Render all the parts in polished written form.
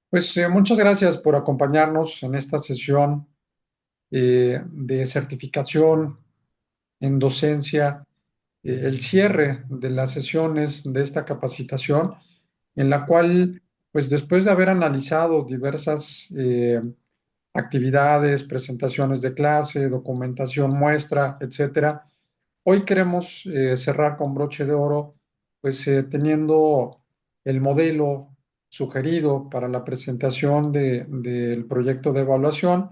Pues muchas gracias por acompañarnos en esta sesión de certificación en docencia, el cierre de las sesiones de esta capacitación, en la cual, pues después de haber analizado diversas actividades, presentaciones de clase, documentación, muestra, etcétera, hoy queremos cerrar con broche de oro, pues teniendo el modelo sugerido para la presentación del proyecto de evaluación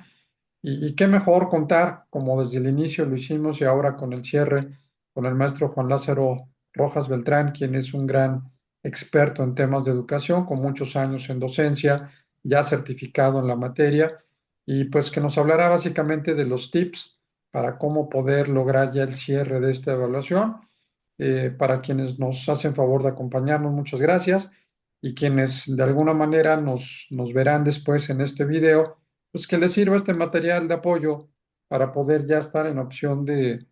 y qué mejor contar, como desde el inicio lo hicimos y ahora con el cierre, con el maestro Juan Lázaro Rojas Beltrán, quien es un gran experto en temas de educación, con muchos años en docencia, ya certificado en la materia, y pues que nos hablará básicamente de los tips para cómo poder lograr ya el cierre de esta evaluación. Para quienes nos hacen favor de acompañarnos, muchas gracias. Y quienes de alguna manera nos verán después en este video, pues que les sirva este material de apoyo para poder ya estar en opción de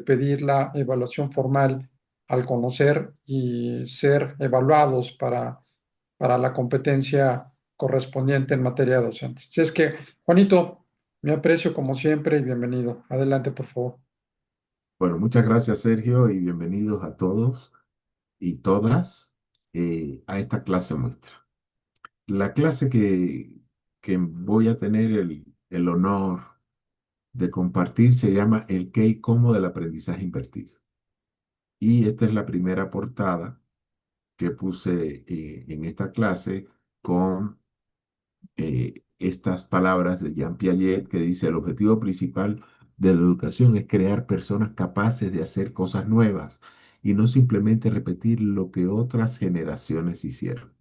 pedir la evaluación formal al conocer y ser evaluados para la competencia correspondiente en materia docente. Así es que, Juanito, me aprecio como siempre y bienvenido. Adelante, por favor. Bueno, muchas gracias, Sergio, y bienvenidos a todos y todas a esta clase muestra. La clase que voy a tener el honor de compartir se llama El qué y cómo del aprendizaje invertido. Y esta es la primera portada que puse en esta clase con estas palabras de Jean Piaget que dice, el objetivo principal de la educación es crear personas capaces de hacer cosas nuevas y no simplemente repetir lo que otras generaciones hicieron.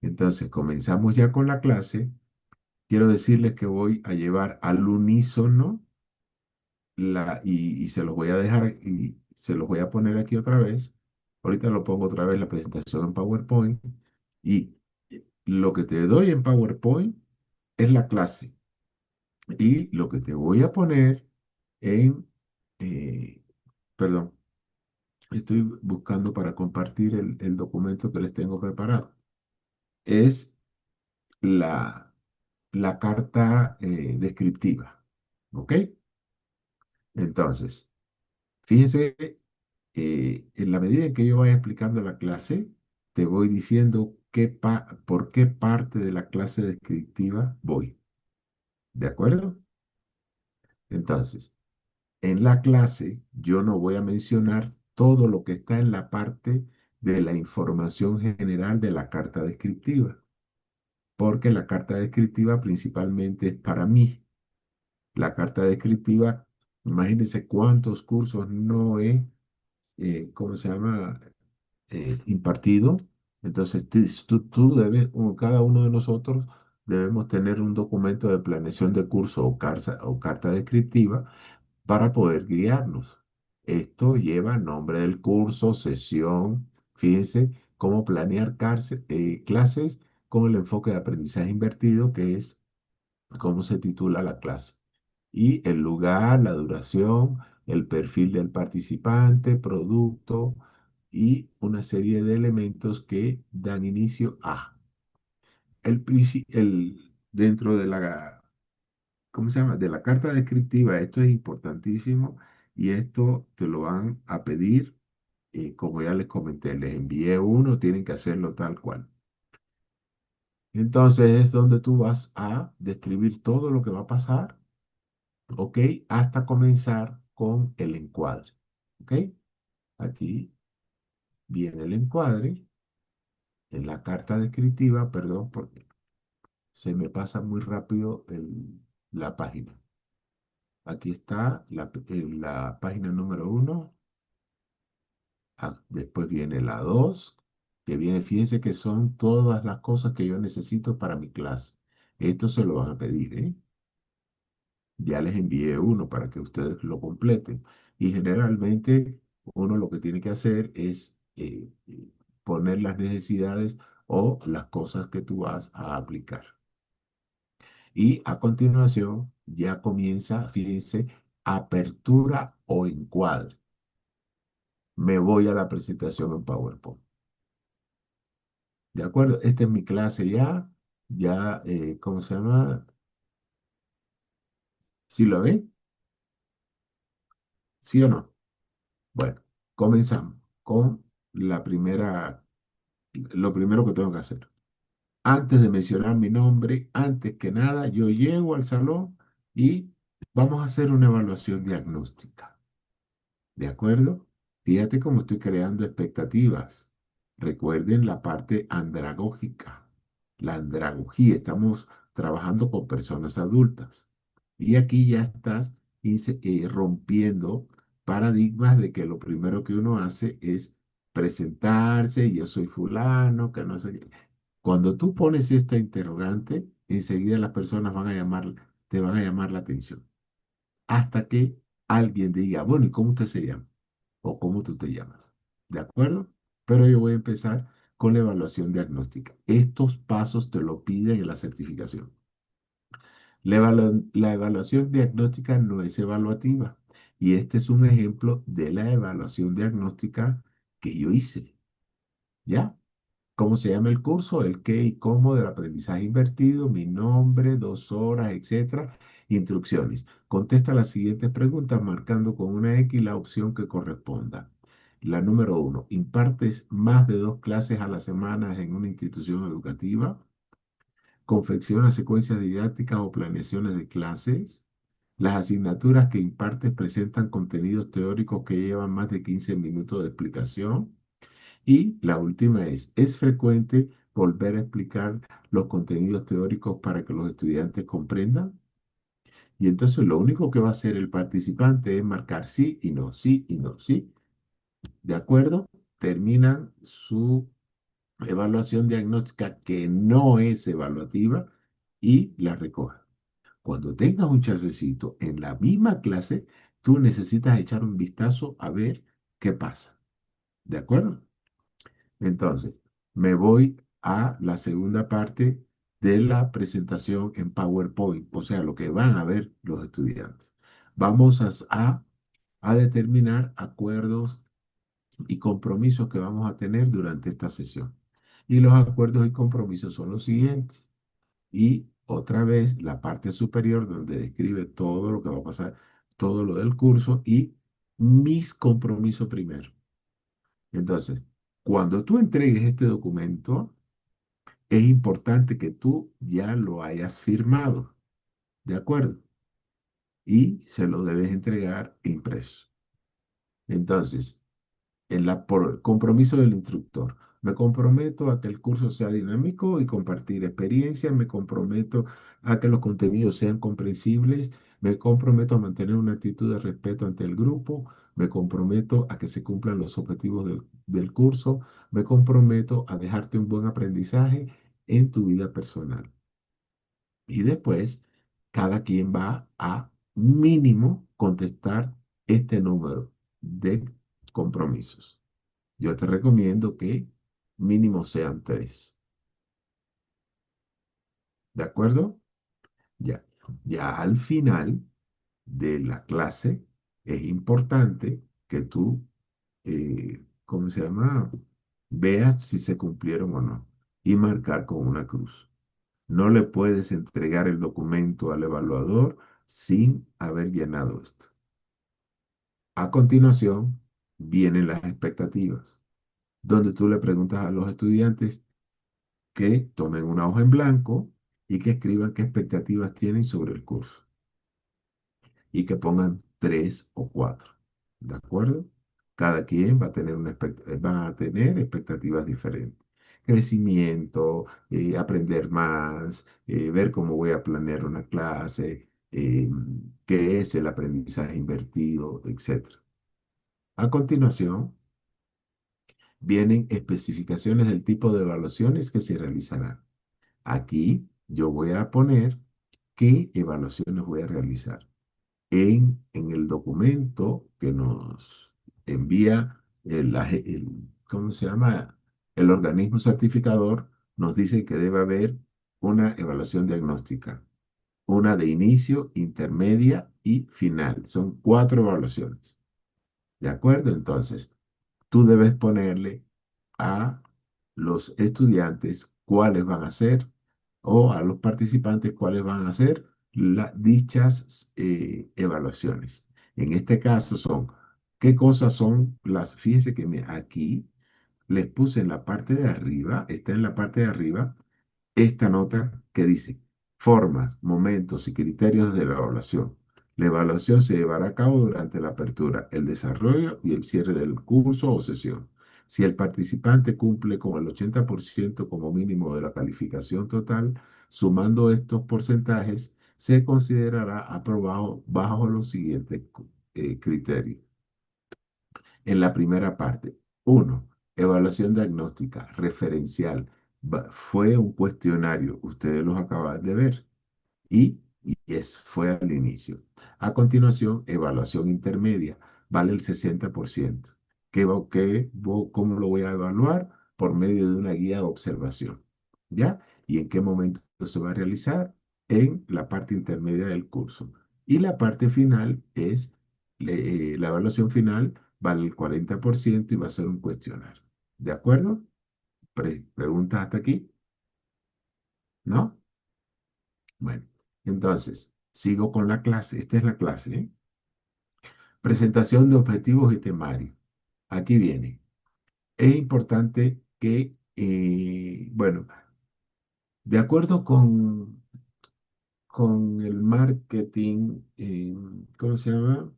Entonces, comenzamos ya con la clase. Quiero decirles que voy a llevar al unísono y se los voy a dejar y se los voy a poner aquí otra vez. Ahorita lo pongo otra vez la presentación en PowerPoint y lo que te doy en PowerPoint es la clase. Y lo que te voy a poner en, eh, perdón, estoy buscando para compartir el documento que les tengo preparado. Es la, la carta descriptiva. ¿Ok? Entonces, fíjense, en la medida en que yo vaya explicando la clase, te voy diciendo por qué parte de la clase descriptiva voy. ¿De acuerdo? Entonces, en la clase yo no voy a mencionar todo lo que está en la parte de la información general de la carta descriptiva, porque la carta descriptiva principalmente es para mí. La carta descriptiva, imagínense cuántos cursos no he, ¿cómo se llama? Impartido. Entonces, tú debes, o cada uno de nosotros debemos tener un documento de planeación de curso o carta descriptiva para poder guiarnos. Esto lleva nombre del curso, sesión, fíjense cómo planear clases con el enfoque de aprendizaje invertido, que es cómo se titula la clase. Y el lugar, la duración, el perfil del participante, producto y una serie de elementos que dan inicio a. Dentro de la ¿cómo se llama? De la carta descriptiva, esto es importantísimo y esto te lo van a pedir, como ya les comenté, les envié uno, tienen que hacerlo tal cual. Entonces es donde tú vas a describir todo lo que va a pasar, ¿ok? Hasta comenzar con el encuadre, ¿ok? Aquí viene el encuadre en la carta descriptiva, perdón, porque se me pasa muy rápido la página. Aquí está la página número uno. Después viene la 2 que viene, fíjense que son todas las cosas que yo necesito para mi clase. Esto se lo van a pedir, ¿eh? Ya les envié uno para que ustedes lo completen. Y generalmente uno lo que tiene que hacer es poner las necesidades o las cosas que tú vas a aplicar. Y a continuación ya comienza, fíjense, apertura o encuadre. Me voy a la presentación en PowerPoint. ¿De acuerdo? Esta es mi clase ya. Ya, ¿cómo se llama? ¿Sí lo ven? ¿Sí o no? Bueno, comenzamos con la primera, lo primero que tengo que hacer. Antes de mencionar mi nombre, antes que nada, yo llego al salón y vamos a hacer una evaluación diagnóstica. ¿De acuerdo? Fíjate cómo estoy creando expectativas. Recuerden la parte andragógica. La andragogía, estamos trabajando con personas adultas. Y aquí ya estás rompiendo paradigmas de que lo primero que uno hace es presentarse, yo soy fulano, que no sé qué. Cuando tú pones esta interrogante, enseguida las personas te van a llamar la atención hasta que alguien diga, bueno, ¿y cómo usted se llama? O cómo tú te llamas. ¿De acuerdo? Pero yo voy a empezar con la evaluación diagnóstica. Estos pasos te lo piden en la certificación. La evaluación diagnóstica no es evaluativa. Y este es un ejemplo de la evaluación diagnóstica que yo hice. ¿Ya? ¿Cómo se llama el curso? El qué y cómo del aprendizaje invertido, mi nombre, 2 horas, etcétera. Instrucciones. Contesta las siguientes preguntas marcando con una X la opción que corresponda. La número 1. ¿Impartes más de 2 clases a la semana en una institución educativa? ¿Confecciona secuencias didácticas o planeaciones de clases? Las asignaturas que impartes presentan contenidos teóricos que llevan más de 15 minutos de explicación. Y la última es frecuente volver a explicar los contenidos teóricos para que los estudiantes comprendan? Y entonces lo único que va a hacer el participante es marcar sí y no, sí y no, sí. ¿De acuerdo? Terminan su evaluación diagnóstica que no es evaluativa y la recogen. Cuando tengas un chancecito en la misma clase, tú necesitas echar un vistazo a ver qué pasa. ¿De acuerdo? Entonces, me voy a la segunda parte de la presentación en PowerPoint, o sea, lo que van a ver los estudiantes. Vamos a determinar acuerdos y compromisos que vamos a tener durante esta sesión. Y los acuerdos y compromisos son los siguientes. Y otra vez, la parte superior donde describe todo lo que va a pasar, todo lo del curso y mis compromisos primero. Entonces, cuando tú entregues este documento, es importante que tú ya lo hayas firmado, ¿de acuerdo? Y se lo debes entregar impreso. Entonces, por compromiso del instructor. Me comprometo a que el curso sea dinámico y compartir experiencias. Me comprometo a que los contenidos sean comprensibles. Me comprometo a mantener una actitud de respeto ante el grupo. Me comprometo a que se cumplan los objetivos del curso. Me comprometo a dejarte un buen aprendizaje en tu vida personal. Y después, cada quien va a mínimo contestar este número de compromisos. Yo te recomiendo que mínimo sean 3. ¿De acuerdo? Ya. Ya al final de la clase es importante que tú, ¿cómo se llama? Veas si se cumplieron o no y marcar con una cruz. No le puedes entregar el documento al evaluador sin haber llenado esto. A continuación, vienen las expectativas, donde tú le preguntas a los estudiantes que tomen una hoja en blanco y que escriban qué expectativas tienen sobre el curso y que pongan 3 o 4. ¿De acuerdo? Cada quien va a tener expectativas diferentes. Crecimiento, aprender más, ver cómo voy a planear una clase, qué es el aprendizaje invertido, etcétera. A continuación, vienen especificaciones del tipo de evaluaciones que se realizarán. Aquí yo voy a poner qué evaluaciones voy a realizar. En el documento que nos envía ¿cómo se llama? El organismo certificador, nos dice que debe haber una evaluación diagnóstica, una de inicio, intermedia y final. Son 4 evaluaciones. ¿De acuerdo? Entonces, tú debes ponerle a los estudiantes cuáles van a ser, o a los participantes cuáles van a ser dichas evaluaciones. En este caso son, ¿qué cosas son las? Fíjense que aquí les puse en la parte de arriba, está en la parte de arriba, esta nota que dice formas, momentos y criterios de la evaluación. La evaluación se llevará a cabo durante la apertura, el desarrollo y el cierre del curso o sesión. Si el participante cumple con el 80% como mínimo de la calificación total, sumando estos porcentajes, se considerará aprobado bajo los siguientes criterios. En la primera parte, uno, evaluación diagnóstica, referencial. Fue un cuestionario, ustedes los acaban de ver, fue al inicio. A continuación, evaluación intermedia, vale el 60%. ¿Cómo lo voy a evaluar? Por medio de una guía de observación. ¿Ya? ¿Y en qué momento se va a realizar? En la parte intermedia del curso. Y la parte final la evaluación final vale el 40% y va a ser un cuestionario. ¿De acuerdo? ¿Preguntas hasta aquí? ¿No? Bueno, entonces, sigo con la clase. Esta es la clase, ¿eh? Presentación de objetivos y temario. Aquí viene. Es importante que, bueno, de acuerdo con el marketing, ¿cómo se llama?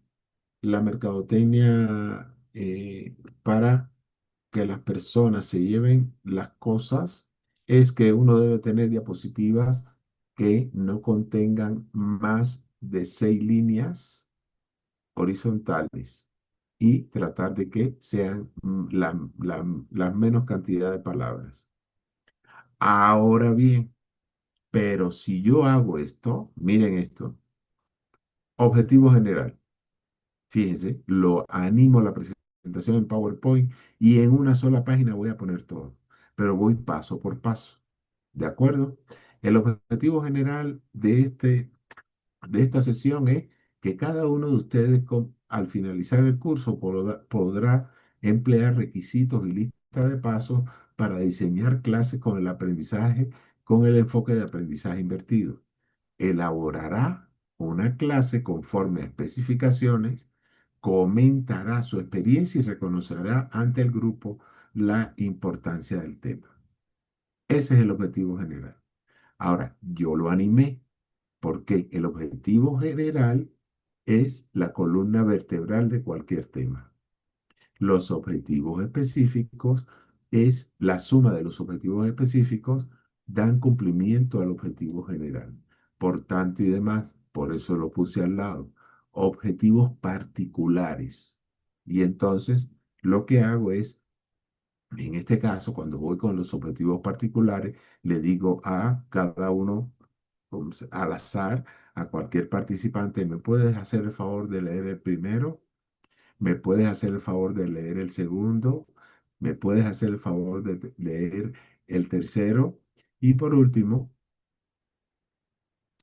La mercadotecnia para que las personas se lleven las cosas es que uno debe tener diapositivas que no contengan más de 6 líneas horizontales y tratar de que sean la menos cantidad de palabras. Ahora bien, pero si yo hago esto, miren esto, objetivo general. Fíjense, lo animo a la presentación en PowerPoint y en una sola página voy a poner todo, pero voy paso por paso. ¿De acuerdo? El objetivo general de esta sesión es que cada uno de ustedes al finalizar el curso podrá emplear requisitos y listas de pasos para diseñar clases con el aprendizaje, con el enfoque de aprendizaje invertido. Elaborará una clase conforme a especificaciones, comentará su experiencia y reconocerá ante el grupo la importancia del tema. Ese es el objetivo general. Ahora, yo lo animé porque el objetivo general es la columna vertebral de cualquier tema. Los objetivos específicos es la suma de los objetivos específicos dan cumplimiento al objetivo general. Por tanto y demás, por eso lo puse al lado. Objetivos particulares. Y entonces lo que hago es, en este caso, cuando voy con los objetivos particulares, le digo a cada uno al azar, a cualquier participante, ¿me puedes hacer el favor de leer el primero? ¿Me puedes hacer el favor de leer el segundo? ¿Me puedes hacer el favor de leer el tercero? Y por último,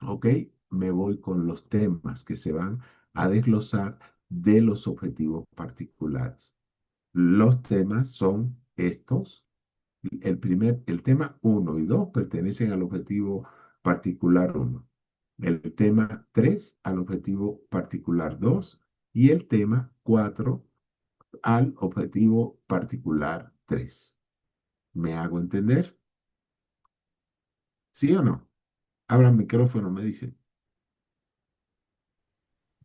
¿ok? Me voy con los temas que se van a desglosar de los objetivos particulares. Los temas son estos. El tema uno y 2 pertenecen al objetivo particular uno. El tema 3 al objetivo particular 2 y el tema 4 al objetivo particular 3. ¿Me hago entender? ¿Sí o no? Abran micrófono, me dicen.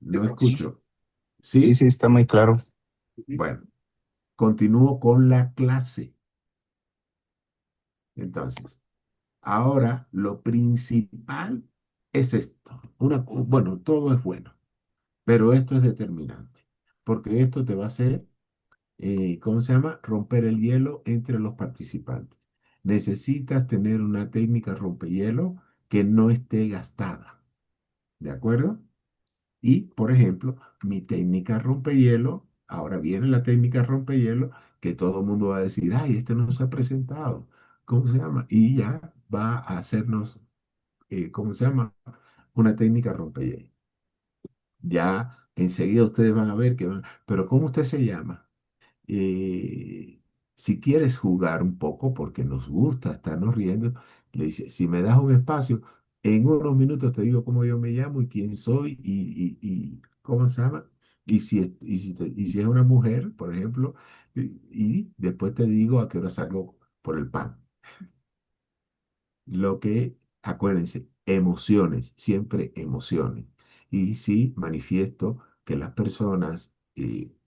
No Sí, escucho. sí, ¿Sí? sí, está muy claro. Bueno, continúo con la clase. Entonces, ahora lo principal es esto. Bueno, todo es bueno, pero esto es determinante, porque esto te va a hacer, ¿cómo se llama? Romper el hielo entre los participantes. Necesitas tener una técnica rompehielo que no esté gastada, ¿de acuerdo? Y, por ejemplo, mi técnica rompehielo, ahora viene la técnica rompehielo, que todo el mundo va a decir, ay, este no se ha presentado, ¿cómo se llama? Y ya va a hacernos, ¿cómo se llama? Una técnica rompehielo. Ya enseguida ustedes van a ver que van, pero ¿cómo usted se llama? Si quieres jugar un poco, porque nos gusta estarnos riendo, le dice, si me das un espacio, en unos minutos te digo cómo yo me llamo y quién soy y cómo se llama. Y si es una mujer, por ejemplo, y después te digo a qué hora salgo por el pan. Lo que, acuérdense, emociones, siempre emociones. Y si manifiesto que las personas,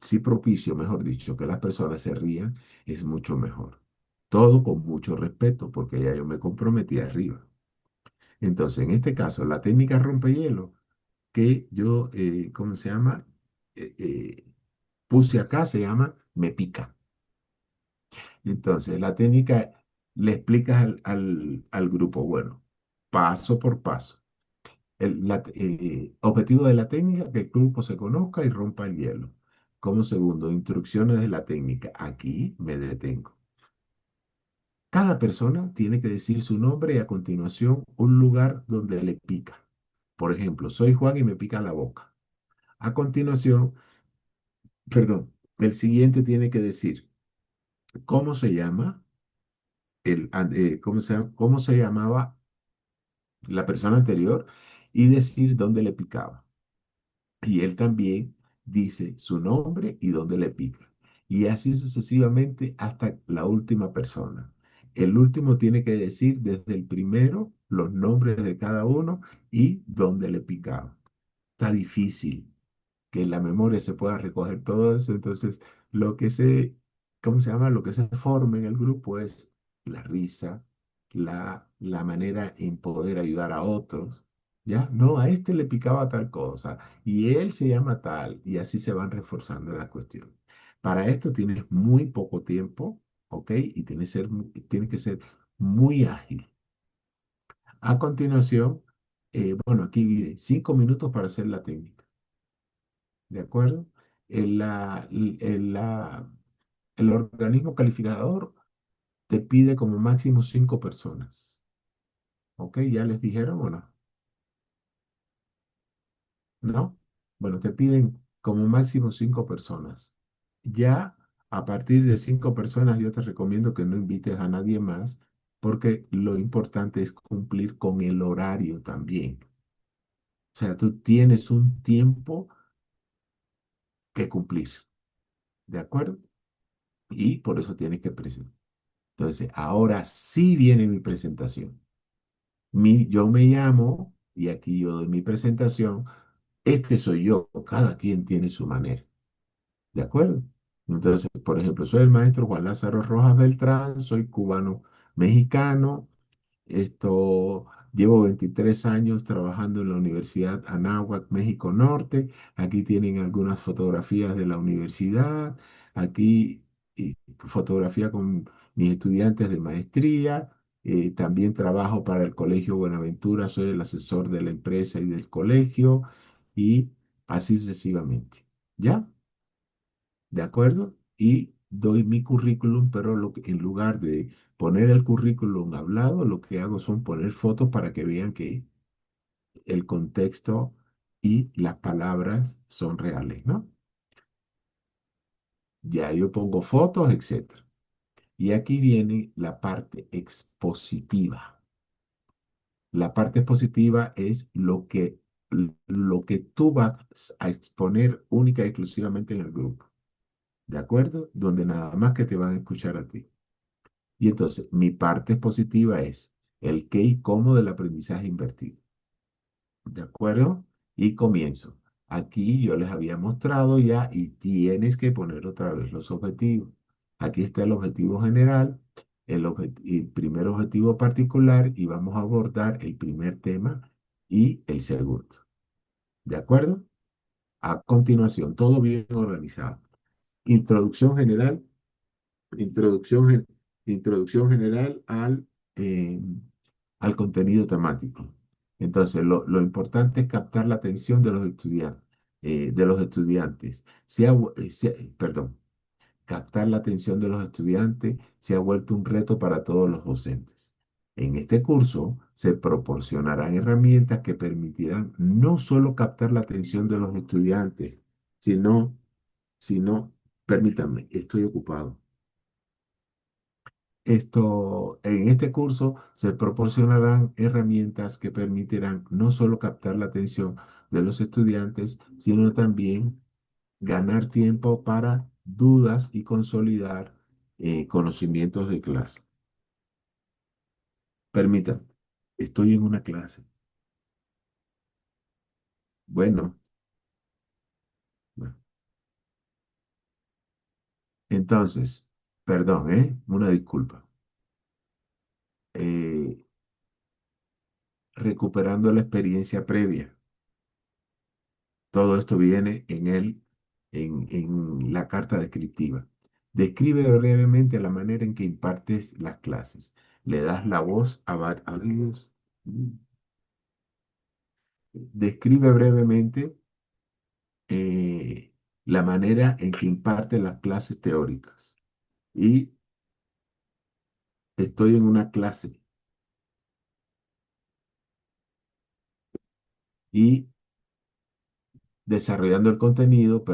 si propicio, mejor dicho, que las personas se rían, es mucho mejor. Todo con mucho respeto, porque ya yo me comprometí arriba. Entonces, en este caso, la técnica rompehielo que yo, ¿cómo se llama? Eh, eh, Puse acá, se llama me pica. Entonces, la técnica le explicas al grupo, bueno, paso por paso. Objetivo de la técnica, que el grupo se conozca y rompa el hielo. Como segundo, instrucciones de la técnica. Aquí me detengo. Cada persona tiene que decir su nombre y a continuación un lugar donde le pica. Por ejemplo, soy Juan y me pica la boca. A continuación, perdón, el siguiente tiene que decir cómo se llama, cómo se llamaba la persona anterior y decir dónde le picaba. Y él también dice su nombre y dónde le pica. Y así sucesivamente hasta la última persona. El último tiene que decir desde el primero los nombres de cada uno y dónde le picaba. Está difícil que en la memoria se pueda recoger todo eso. Entonces, lo que se, ¿cómo se llama? Lo que se forma en el grupo es la risa, la manera en poder ayudar a otros. ¿Ya? No, a este le picaba tal cosa y él se llama tal y así se van reforzando las cuestiones. Para esto tienes muy poco tiempo, ¿ok? Y tienes que ser muy ágil. A continuación, bueno, aquí viene 5 minutos para hacer la técnica. ¿De acuerdo? El, la- el, la- el organismo calificador te pide como máximo 5 personas. ¿Ok? ¿Ya les dijeron o no? ¿No? Bueno, te piden como máximo 5 personas. Ya a partir de 5 personas yo te recomiendo que no invites a nadie más porque lo importante es cumplir con el horario también. O sea, tú tienes un tiempo que cumplir. ¿De acuerdo? Y por eso tienes que presentar. Entonces, ahora sí viene mi presentación. Yo me llamo, y aquí yo doy mi presentación. Este soy yo, cada quien tiene su manera. ¿De acuerdo? Entonces, por ejemplo, soy el maestro Juan Lázaro Rojas Beltrán, soy cubano mexicano. Llevo 23 años trabajando en la Universidad Anáhuac, México Norte. Aquí tienen algunas fotografías de la universidad. Aquí fotografía con mis estudiantes de maestría. También trabajo para el Colegio Buenaventura, soy el asesor de la empresa y del colegio y así sucesivamente. ¿Ya? ¿De acuerdo? Y doy mi currículum, pero en lugar de poner el currículum hablado, lo que hago son poner fotos para que vean que el contexto y las palabras son reales, ¿no? Ya yo pongo fotos, etcétera. Y aquí viene la parte expositiva. La parte expositiva es lo que tú vas a exponer única y exclusivamente en el grupo, ¿de acuerdo? Donde nada más que te van a escuchar a ti. Y entonces, mi parte expositiva es el qué y cómo del aprendizaje invertido. ¿De acuerdo? Y comienzo. Aquí yo les había mostrado ya y tienes que poner otra vez los objetivos. Aquí está el objetivo general, el primer objetivo particular y vamos a abordar el primer tema y el segundo. ¿De acuerdo? A continuación, todo bien organizado. Introducción general. Introducción, introducción general eh, al contenido temático. Entonces, lo importante es captar la atención de los estudiantes. Perdón, captar la atención de los estudiantes se ha vuelto un reto para todos los docentes. En este curso se proporcionarán herramientas que permitirán no solo captar la atención de los estudiantes, sino, permítanme, estoy ocupado. En este curso se proporcionarán herramientas que permitirán no solo captar la atención de los estudiantes, sino también ganar tiempo para dudas y consolidar conocimientos de clase. Permítanme, estoy en una clase. Bueno, bueno, entonces, perdón, una disculpa. Eh, Recuperando la experiencia previa. Todo esto viene en la carta descriptiva. Describe brevemente la manera en que impartes las clases. Le das la voz a varios. Describe brevemente la manera en que imparte las clases teóricas. Y estoy en una clase y desarrollando el contenido,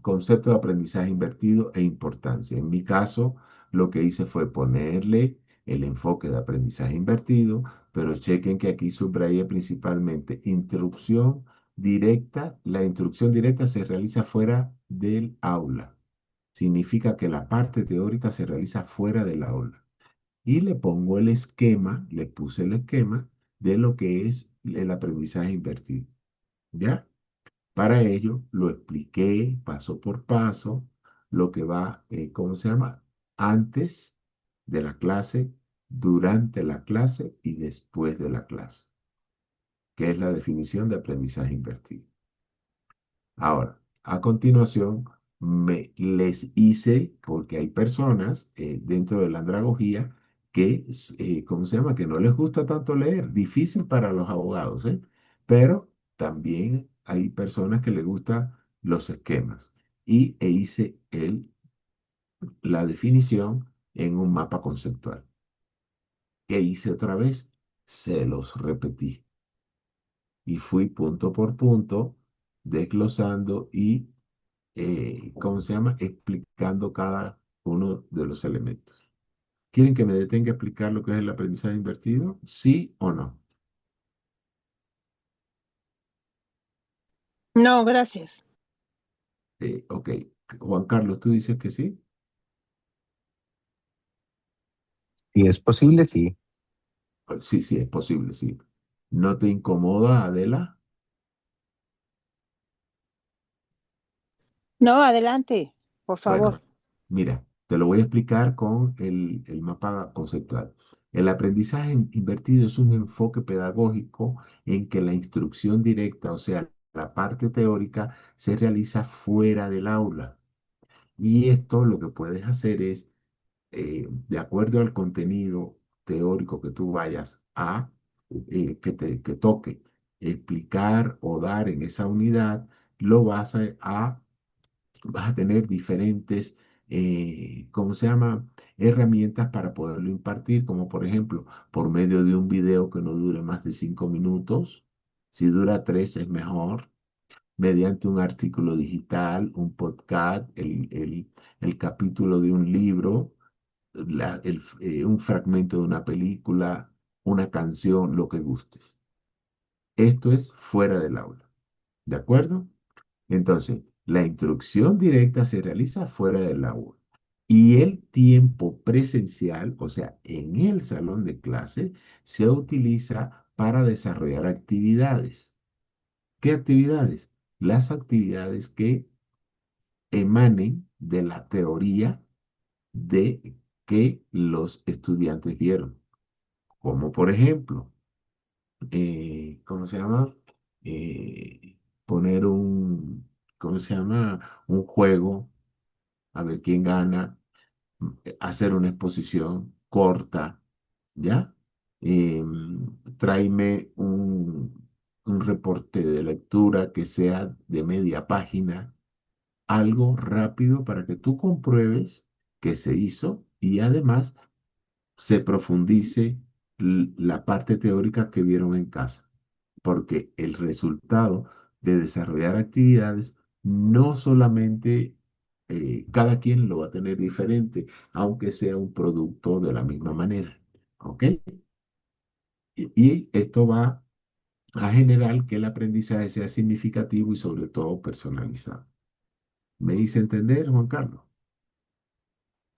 concepto de aprendizaje invertido e importancia. En mi caso, lo que hice fue ponerle el enfoque de aprendizaje invertido, pero chequen que aquí subrayé principalmente instrucción directa. La instrucción directa se realiza fuera del aula. Significa que la parte teórica se realiza fuera del aula. Y le pongo el esquema, le puse el esquema de lo que es el aprendizaje invertido. ¿Ya? Para ello, lo expliqué paso por paso, lo que va, ¿cómo se llama? Antes de la clase, durante la clase y después de la clase, que es la definición de aprendizaje invertido. Ahora, a continuación, les hice, porque hay personas dentro de la andragogía que, ¿cómo se llama? Que no les gusta tanto leer, difícil para los abogados, ¿eh? Pero también hay personas que les gustan los esquemas. E hice la definición en un mapa conceptual. ¿Qué hice otra vez? Se los repetí y fui punto por punto desglosando y ¿cómo se llama? Explicando cada uno de los elementos. ¿Quieren que me detenga a explicar lo que es el aprendizaje invertido? ¿Sí o no? No, gracias. Ok. Juan Carlos, ¿tú dices que sí? Si es posible, sí. Sí, sí, es posible, sí. ¿No te incomoda, Adela? No, adelante, por favor. Bueno, mira, te lo voy a explicar con el mapa conceptual. El aprendizaje invertido es un enfoque pedagógico en que la instrucción directa, o sea, la parte teórica, se realiza fuera del aula. Y esto lo que puedes hacer es, de acuerdo al contenido teórico que tú vayas que toque explicar o dar en esa unidad, lo vas a tener diferentes, ¿cómo se llama? Herramientas para poderlo impartir, como por ejemplo, por medio de un video que no dure más de 5 minutos. Si dura 3 es mejor. Mediante un artículo digital, un podcast, el capítulo de un libro, un fragmento de una película, una canción, lo que gustes. Esto es fuera del aula. ¿De acuerdo? Entonces, la instrucción directa se realiza fuera del aula y el tiempo presencial, o sea, en el salón de clase, se utiliza para desarrollar actividades. ¿Qué actividades? Las actividades que emanen de la teoría de que los estudiantes vieron, como por ejemplo, ¿cómo se llama? Poner ¿cómo se llama? Un juego, a ver quién gana, hacer una exposición corta, ¿ya? Tráeme un reporte de lectura que sea de media página, algo rápido para que tú compruebes que se hizo y además se profundice la parte teórica que vieron en casa, porque el resultado de desarrollar actividades no solamente cada quien lo va a tener diferente, aunque sea un producto de la misma manera. ¿Ok? Y esto va a generar que el aprendizaje sea significativo y sobre todo personalizado. ¿Me hice entender, Juan Carlos?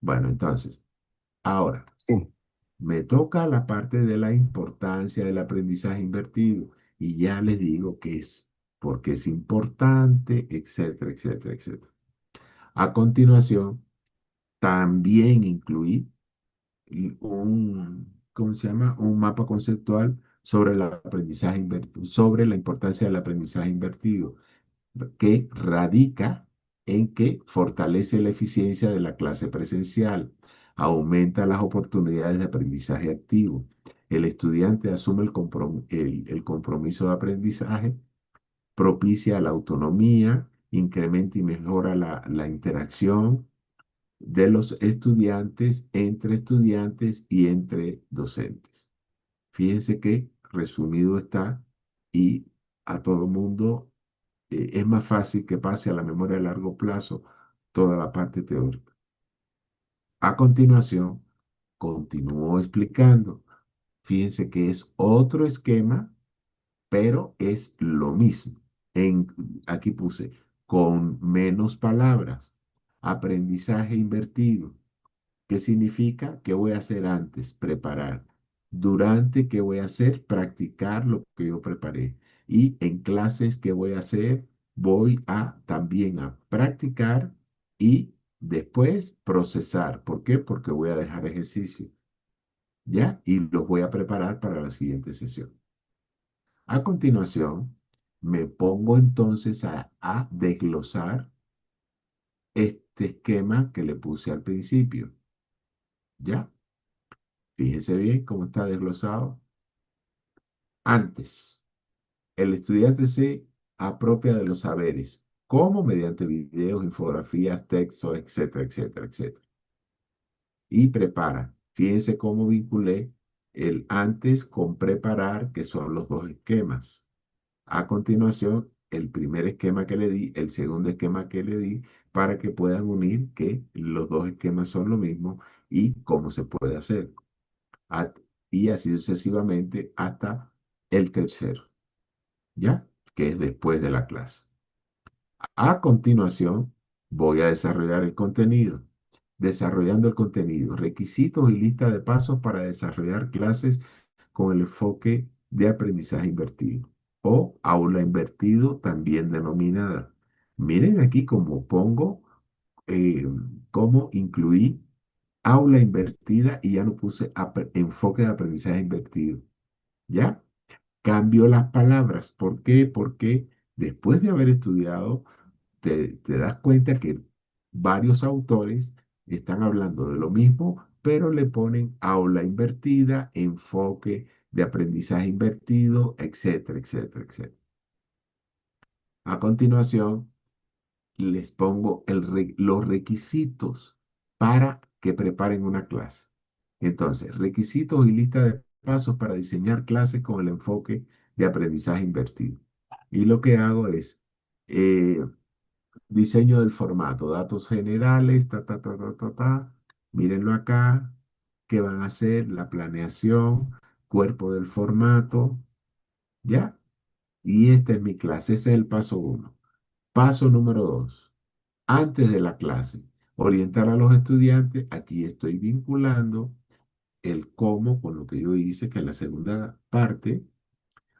Bueno, entonces, ahora Sí, me toca la parte de la importancia del aprendizaje invertido y ya les digo qué es, porque es importante, etcétera, etcétera, etcétera. A continuación, también incluí ¿cómo se llama? Un mapa conceptual sobre el aprendizaje invertido, sobre la importancia del aprendizaje invertido, que radica en que fortalece la eficiencia de la clase presencial, aumenta las oportunidades de aprendizaje activo. El estudiante asume el compromiso de aprendizaje, propicia la autonomía, incrementa y mejora la interacción de los estudiantes y entre docentes. Fíjense que resumido está y a todo mundo es más fácil que pase a la memoria a largo plazo toda la parte teórica. A continuación, continúo explicando. Fíjense que es otro esquema, pero es lo mismo. En, aquí puse con menos palabras, aprendizaje invertido. ¿Qué significa? ¿Qué voy a hacer antes? Preparar. Durante, ¿qué voy a hacer? Practicar lo que yo preparé. Y en clases, ¿qué voy a hacer? Voy a también a practicar y después procesar. ¿Por qué? Porque voy a dejar ejercicio. ¿Ya? Y los voy a preparar para la siguiente sesión. A continuación, me pongo entonces a desglosar este esquema que le puse al principio. ¿Ya? Fíjese bien cómo está desglosado. Antes, el estudiante se apropia de los saberes, como mediante videos, infografías, textos, etcétera, etcétera, etcétera. Y prepara. Fíjense cómo vinculé el antes con preparar, que son los dos esquemas. A continuación, el primer esquema que le di, el segundo esquema que le di, para que puedan unir que los dos esquemas son lo mismo y cómo se puede hacer. a- y así sucesivamente hasta el tercero, ¿ya? Que es después de la clase. A continuación, voy a desarrollar el contenido. Desarrollando el contenido, requisitos y lista de pasos para desarrollar clases con el enfoque de aprendizaje invertido o aula invertido, también denominada. Miren aquí cómo pongo, eh, cómo incluí aula invertida y ya no puse enfoque de aprendizaje invertido. ¿Ya? Cambio las palabras. ¿Por qué? Porque después de haber estudiado, te das cuenta que varios autores están hablando de lo mismo, pero le ponen aula invertida, enfoque de aprendizaje invertido, etcétera, etcétera, etcétera. A continuación, les pongo los requisitos para que preparen una clase. Entonces, requisitos y lista de pasos para diseñar clases con el enfoque de aprendizaje invertido. Y lo que hago es eh, diseño del formato, datos generales, ta, ta, ta, ta, ta, ta. Mírenlo acá, qué van a hacer, la planeación, cuerpo del formato, ¿ya? Y esta es mi clase, ese es el paso uno. Paso número 2 antes de la clase. Orientar a los estudiantes, aquí estoy vinculando el cómo con lo que yo hice, que es la segunda parte,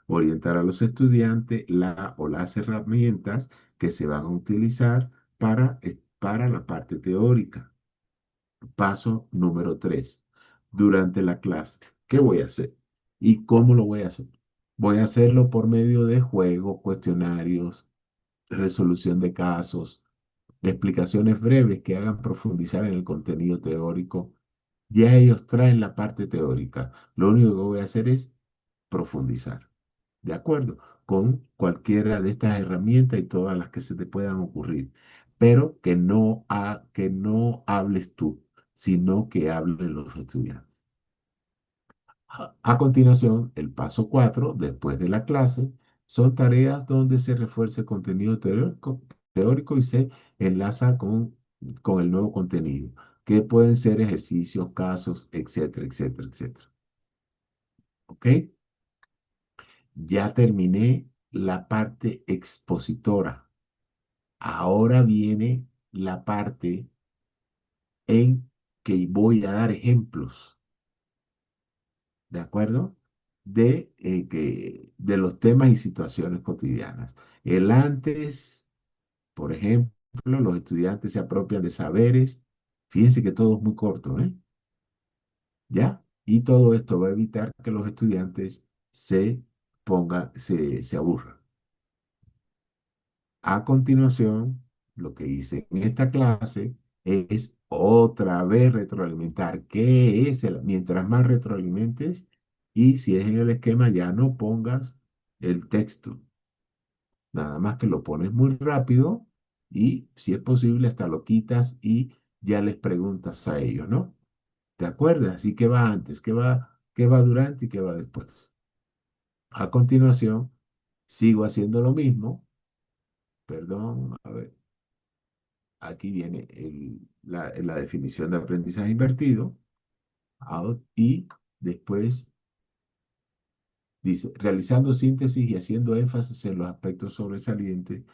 orientar a los estudiantes la o las herramientas que se van a utilizar para la parte teórica. Paso número 3 durante la clase, ¿qué voy a hacer? ¿Y cómo lo voy a hacer? Voy a hacerlo por medio de juegos, cuestionarios, resolución de casos, explicaciones breves que hagan profundizar en el contenido teórico. Ya ellos traen la parte teórica. Lo único que voy a hacer es profundizar. ¿De acuerdo? Con cualquiera de estas herramientas y todas las que se te puedan ocurrir. Pero que no hables tú, sino que hablen los estudiantes. A continuación, el paso 4 después de la clase, son tareas donde se refuerza el contenido teórico y se enlaza con con el nuevo contenido, que pueden ser ejercicios, casos, etcétera, etcétera, etcétera. ¿Ok? Ya terminé la parte expositora. Ahora viene la parte en que voy a dar ejemplos, ¿de acuerdo? De los temas y situaciones cotidianas. El antes, por ejemplo, los estudiantes se apropian de saberes. Fíjense que todo es muy corto, ¿eh? ¿Ya? Y todo esto va a evitar que los estudiantes se aburran. A continuación, lo que hice en esta clase es otra vez retroalimentar. ¿Qué es mientras más retroalimentes? Y si es en el esquema, ya no pongas el texto. Nada más que lo pones muy rápido y, si es posible, hasta lo quitas y ya les preguntas a ellos, ¿no? ¿Te acuerdas? Así que va antes, qué va durante y qué va después. A continuación, sigo haciendo lo mismo. Perdón, a ver. Aquí viene la definición de aprendizaje invertido. Y después dice, realizando síntesis y haciendo énfasis en los aspectos sobresalientes,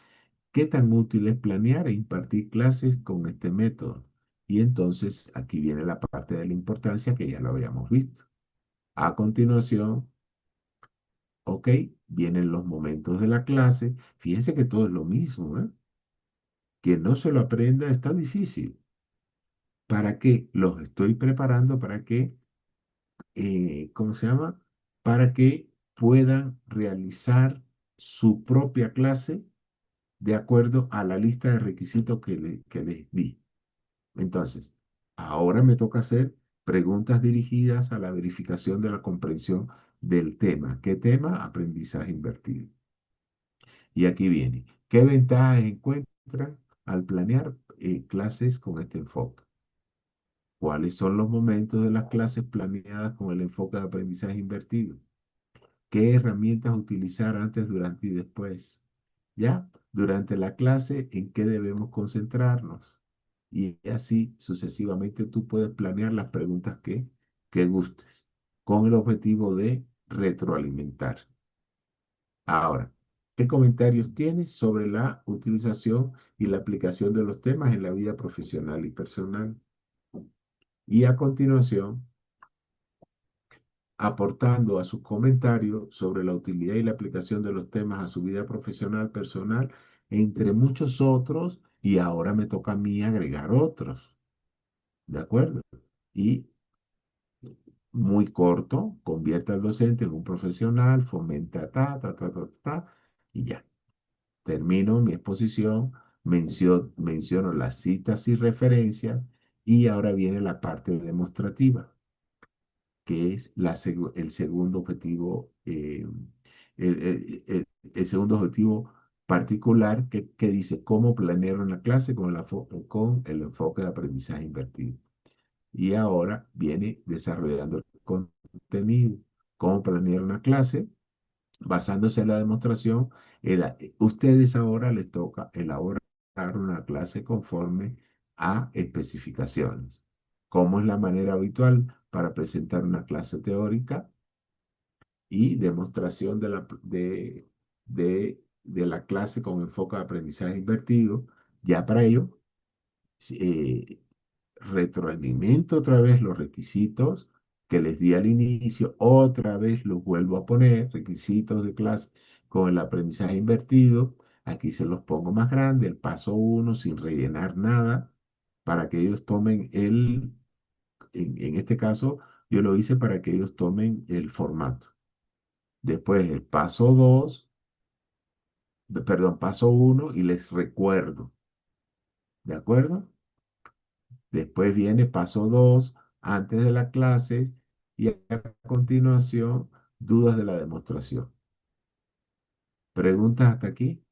¿qué tan útil es planear e impartir clases con este método? Y entonces aquí viene la parte de la importancia que ya lo habíamos visto. A continuación, ok, vienen los momentos de la clase. Fíjense que todo es lo mismo, ¿eh? Quien no se lo aprenda está difícil. ¿Para qué? Los estoy preparando para que, ¿cómo se llama? Para que puedan realizar su propia clase de acuerdo a la lista de requisitos que les di. Entonces, ahora me toca hacer preguntas dirigidas a la verificación de la comprensión del tema. ¿Qué tema? Aprendizaje invertido. Y aquí viene. ¿Qué ventajas encuentran al planear clases con este enfoque? ¿Cuáles son los momentos de las clases planeadas con el enfoque de aprendizaje invertido? ¿Qué herramientas utilizar antes, durante y después? ¿Ya? Durante la clase, ¿en qué debemos concentrarnos? Y así sucesivamente tú puedes planear las preguntas que gustes, con el objetivo de retroalimentar. Ahora, ¿qué comentarios tienes sobre la utilización y la aplicación de los temas en la vida profesional y personal? Y a continuación, aportando a sus comentarios sobre la utilidad y la aplicación de los temas a su vida profesional, personal, entre muchos otros, y ahora me toca a mí agregar otros, ¿de acuerdo? Y muy corto, convierte al docente en un profesional, fomenta y ya. Termino mi exposición, menciono las citas y referencias, y ahora viene la parte demostrativa, que es el segundo objetivo, el, el segundo objetivo particular que dice cómo planear una clase con el enfoque de aprendizaje invertido. Y ahora viene desarrollando el contenido, cómo planear una clase basándose en la demostración. Ustedes ahora les toca elaborar una clase conforme a especificaciones. ¿Cómo es la manera habitual para presentar una clase teórica y demostración de la clase con enfoque de aprendizaje invertido? Ya para ello, eh, retroalimento otra vez los requisitos que les di al inicio, otra vez los vuelvo a poner, requisitos de clase con el aprendizaje invertido. Aquí se los pongo más grande, el paso uno, sin rellenar nada, para que ellos tomen en este caso, yo lo hice para que ellos tomen el formato. Después el paso 2, perdón, paso uno, y les recuerdo, ¿de acuerdo? Después viene paso 2 antes de la clase, y a continuación, dudas de la demostración. ¿Preguntas hasta aquí?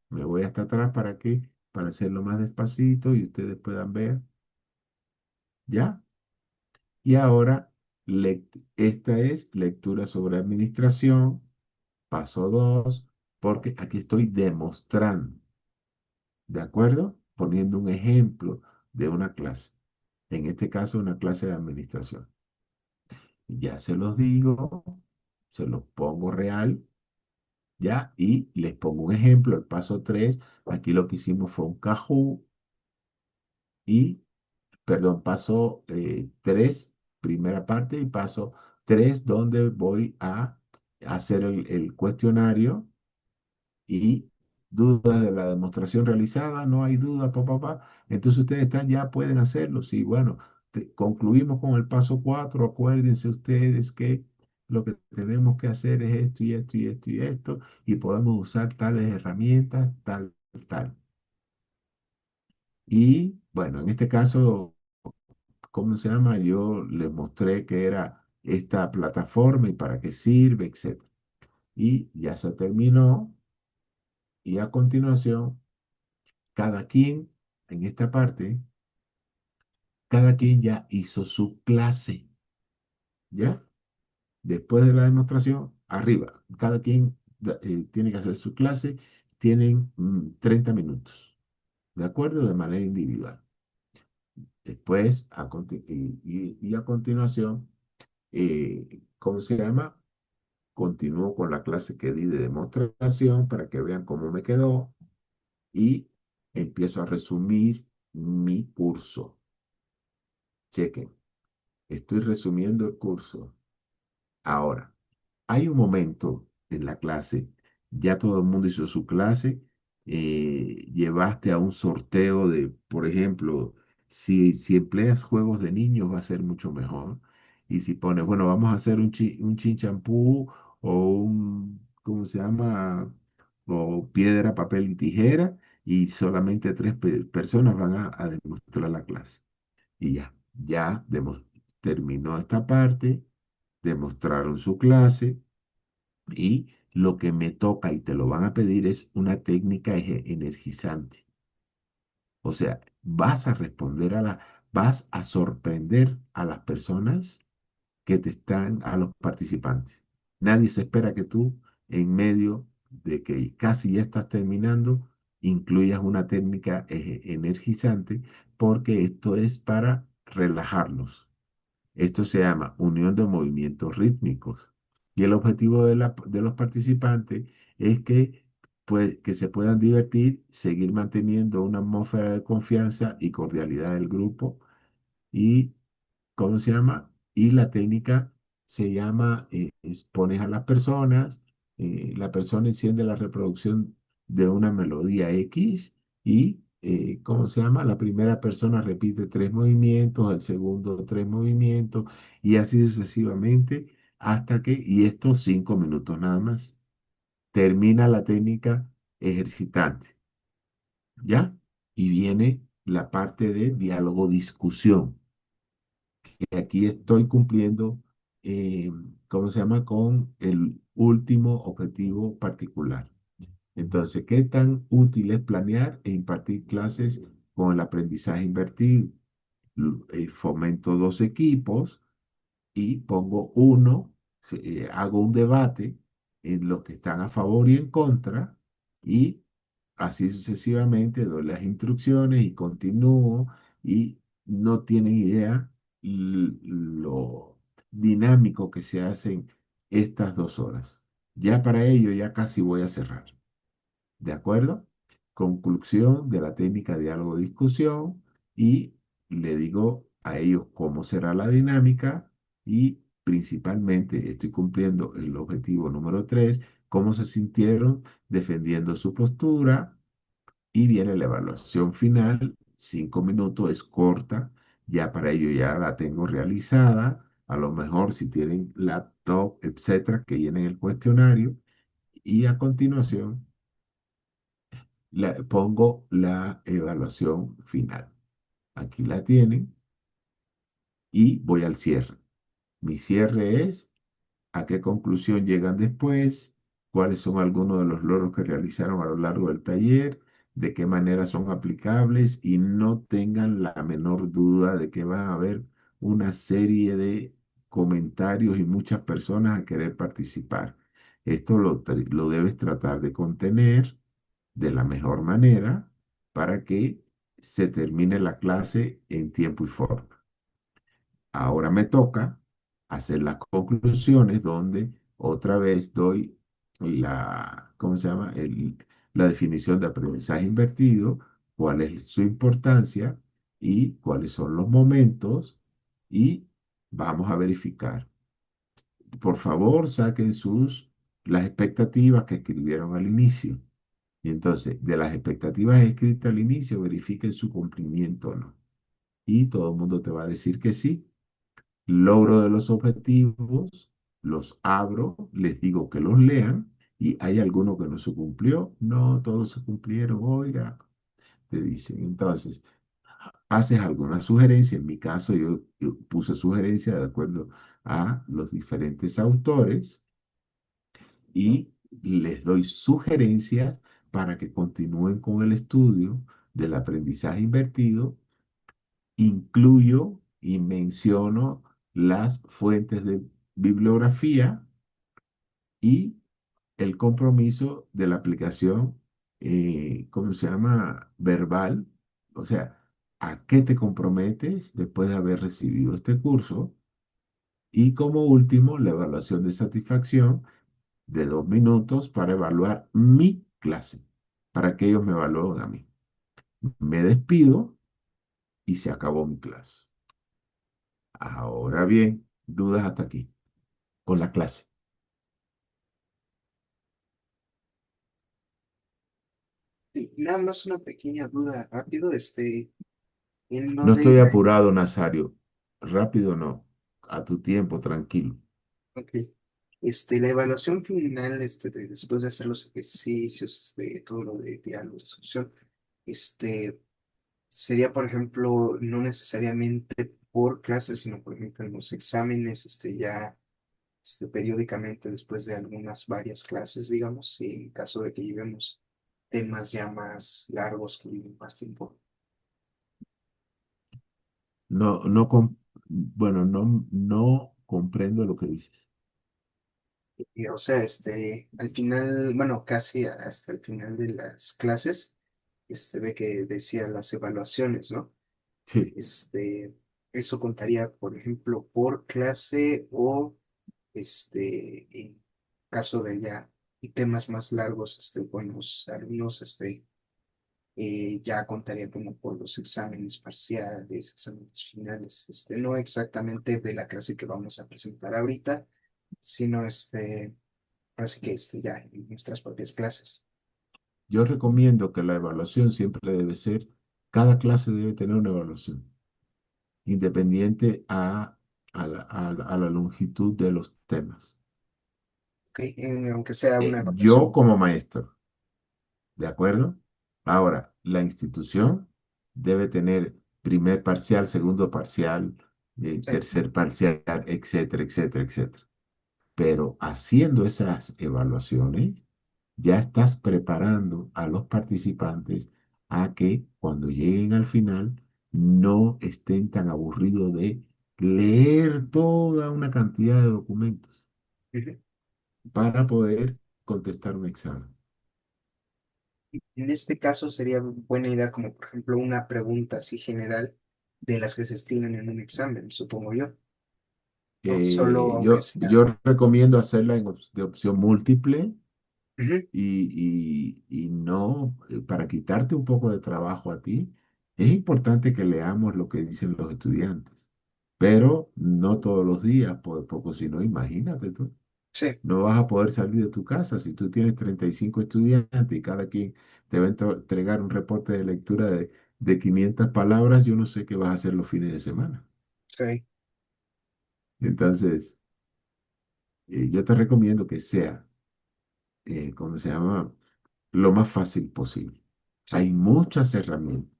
Me voy hasta atrás para hacerlo más despacito y ustedes puedan ver. ¿Ya? Y ahora, esta es lectura sobre administración, paso 2, porque aquí estoy demostrando. ¿De acuerdo? poniendo un ejemplo de una clase. En este caso, una clase de administración. Ya se los digo, se los pongo real, ¿ya? Y les pongo un ejemplo, el paso 3. Aquí lo que hicimos fue un Kahoot y, perdón, paso 3, primera parte, y paso 3 donde voy a hacer el cuestionario y duda de la demostración realizada, no hay duda, papá. Entonces ustedes están, ya pueden hacerlo. Sí, bueno, concluimos con el paso 4. Acuérdense ustedes que lo que tenemos que hacer es esto y esto y esto y esto, y podemos usar tales herramientas, tal, tal. Y bueno, en este caso, ¿cómo se llama? Yo les mostré que era esta plataforma y para qué sirve, etcétera. Y ya se terminó. Y a continuación, cada quien, en esta parte, cada quien ya hizo su clase, ¿ya? Después de la demostración, arriba, cada quien tiene que hacer su clase, tienen 30 minutos, ¿de acuerdo? De manera individual. Después, y a continuación, ¿cómo se llama? Continúo con la clase que di de demostración para que vean cómo me quedó y empiezo a resumir mi curso. Chequen, estoy resumiendo el curso. Ahora, hay un momento en la clase, ya todo el mundo hizo su clase, llevaste a un sorteo de, por ejemplo, si empleas juegos de niños va a ser mucho mejor. Y si pones, bueno, vamos a hacer un chinchampú o un, ¿cómo se llama? O piedra, papel y tijera, y solamente tres personas van a demostrar la clase. Y ya terminó esta parte, demostraron su clase y lo que me toca y te lo van a pedir es una técnica energizante. O sea, vas a sorprender a las personas que te están, a los participantes. Nadie se espera que tú, en medio de que casi ya estás terminando, incluyas una técnica energizante, porque esto es para relajarlos. Esto se llama unión de movimientos rítmicos. Y el objetivo de los participantes es que, pues, que se puedan divertir, seguir manteniendo una atmósfera de confianza y cordialidad del grupo. Y, ¿cómo se llama? Y la técnica se llama, pones a las personas, la persona enciende la reproducción de una melodía X y, ¿cómo se llama? La primera persona repite 3 movimientos, el segundo 3 movimientos y así sucesivamente hasta que, y estos 5 minutos nada más, termina la técnica ejercitante, ¿ya? Y viene la parte de diálogo-discusión que aquí estoy cumpliendo, eh, ¿cómo se llama? Con el último objetivo particular. Entonces, ¿qué tan útil es planear e impartir clases con el aprendizaje invertido? Fomento 2 equipos y pongo uno, hago un debate en los que están a favor y en contra, y así sucesivamente doy las instrucciones y continúo, y no tienen idea lo dinámico que se hacen estas 2 horas. Ya para ello, ya casi voy a cerrar. ¿De acuerdo? Conclusión de la técnica diálogo-discusión y le digo a ellos cómo será la dinámica y principalmente estoy cumpliendo el objetivo número 3, cómo se sintieron defendiendo su postura y viene la evaluación final, 5 minutos, es corta, ya para ello ya la tengo realizada, a lo mejor si tienen laptop, etcétera, que llenen el cuestionario y a continuación pongo la evaluación final. Aquí la tienen y voy al cierre. Mi cierre es a qué conclusión llegan después, cuáles son algunos de los logros que realizaron a lo largo del taller, de qué manera son aplicables y no tengan la menor duda de que va a haber una serie de comentarios y muchas personas a querer participar. Esto lo debes tratar de contener de la mejor manera para que se termine la clase en tiempo y forma. Ahora me toca hacer las conclusiones donde otra vez doy ¿cómo se llama? La definición de aprendizaje invertido, cuál es su importancia y cuáles son los momentos y vamos a verificar. Por favor, saquen las expectativas que escribieron al inicio. Y entonces, de las expectativas escritas al inicio, verifiquen su cumplimiento o no. Y todo el mundo te va a decir que sí. Logro de los objetivos, los abro, les digo que los lean y hay alguno que no se cumplió. No, todos se cumplieron, oiga, te dicen. Entonces, haces alguna sugerencia. En mi caso, yo puse sugerencia de acuerdo a los diferentes autores y les doy sugerencias para que continúen con el estudio del aprendizaje invertido. Incluyo y menciono las fuentes de bibliografía y el compromiso de la aplicación, ¿cómo se llama? Verbal. O sea, ¿a qué te comprometes después de haber recibido este curso? Y como último, la evaluación de satisfacción de 2 minutos para evaluar mi clase, para que ellos me evalúen a mí. Me despido y se acabó mi clase. Ahora bien, dudas hasta aquí con la clase. Sí, nada más una pequeña duda rápido, en lo No de estoy la, apurado, Nazario. Rápido no. A tu tiempo, tranquilo. ok, la evaluación final, después de hacer los ejercicios, todo lo de diálogo, discusión, este, sería, por ejemplo, no necesariamente por clase, sino, por ejemplo, en los exámenes, ya, periódicamente después de algunas varias clases, digamos, y en caso de que llevemos temas ya más largos que lleven más tiempo. No, no, bueno, no comprendo lo que dices. O sea, al final, bueno, casi hasta el final de las clases, ve que decía las evaluaciones, ¿no? Sí, Eso contaría, por ejemplo, por clase o, en caso de ya temas más largos, buenos alumnos, ya contaría como por los exámenes parciales, exámenes finales, no exactamente de la clase que vamos a presentar ahorita, sino, así que, ya en nuestras propias clases. yo recomiendo que la evaluación siempre debe ser, cada clase debe tener una evaluación, independiente a la longitud de los temas. ¿Ok? Aunque sea una Yo evaluación. como maestro, ¿de acuerdo? Ahora, la institución debe tener primer parcial, segundo parcial, Sí. tercer parcial, etcétera, etcétera, etcétera. Pero haciendo esas evaluaciones, ya estás preparando a los participantes a que cuando lleguen al final no estén tan aburridos de leer toda una cantidad de documentos Ujú. para poder contestar un examen. En este caso sería buena idea como por ejemplo una pregunta así general de las que se estilan en un examen, supongo yo, ¿no? Solo aunque sea. Yo recomiendo hacerla de opción múltiple Ujú. y no, para quitarte un poco de trabajo a ti, es importante que leamos lo que dicen los estudiantes, pero no todos los días, por poco, si no, imagínate tú. Sí, No vas a poder salir de tu casa si tú tienes 35 estudiantes y cada quien te va a entregar un reporte de lectura de 500 palabras, yo no sé qué vas a hacer los fines de semana. sí, Entonces, yo te recomiendo que sea, ¿cómo se llama? Lo más fácil posible. sí, Hay muchas herramientas,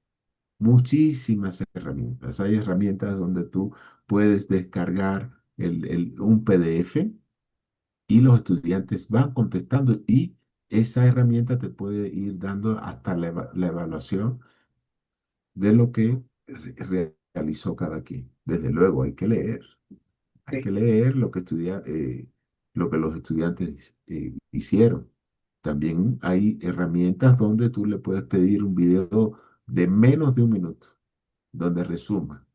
muchísimas herramientas. Hay herramientas donde tú puedes descargar un PDF y los estudiantes van contestando y esa herramienta te puede ir dando hasta la evaluación de lo que realizó cada quien. Desde luego, hay que sí, leer lo que los estudiantes hicieron. También hay herramientas donde tú le puedes pedir un video de menos de un minuto, donde resuma.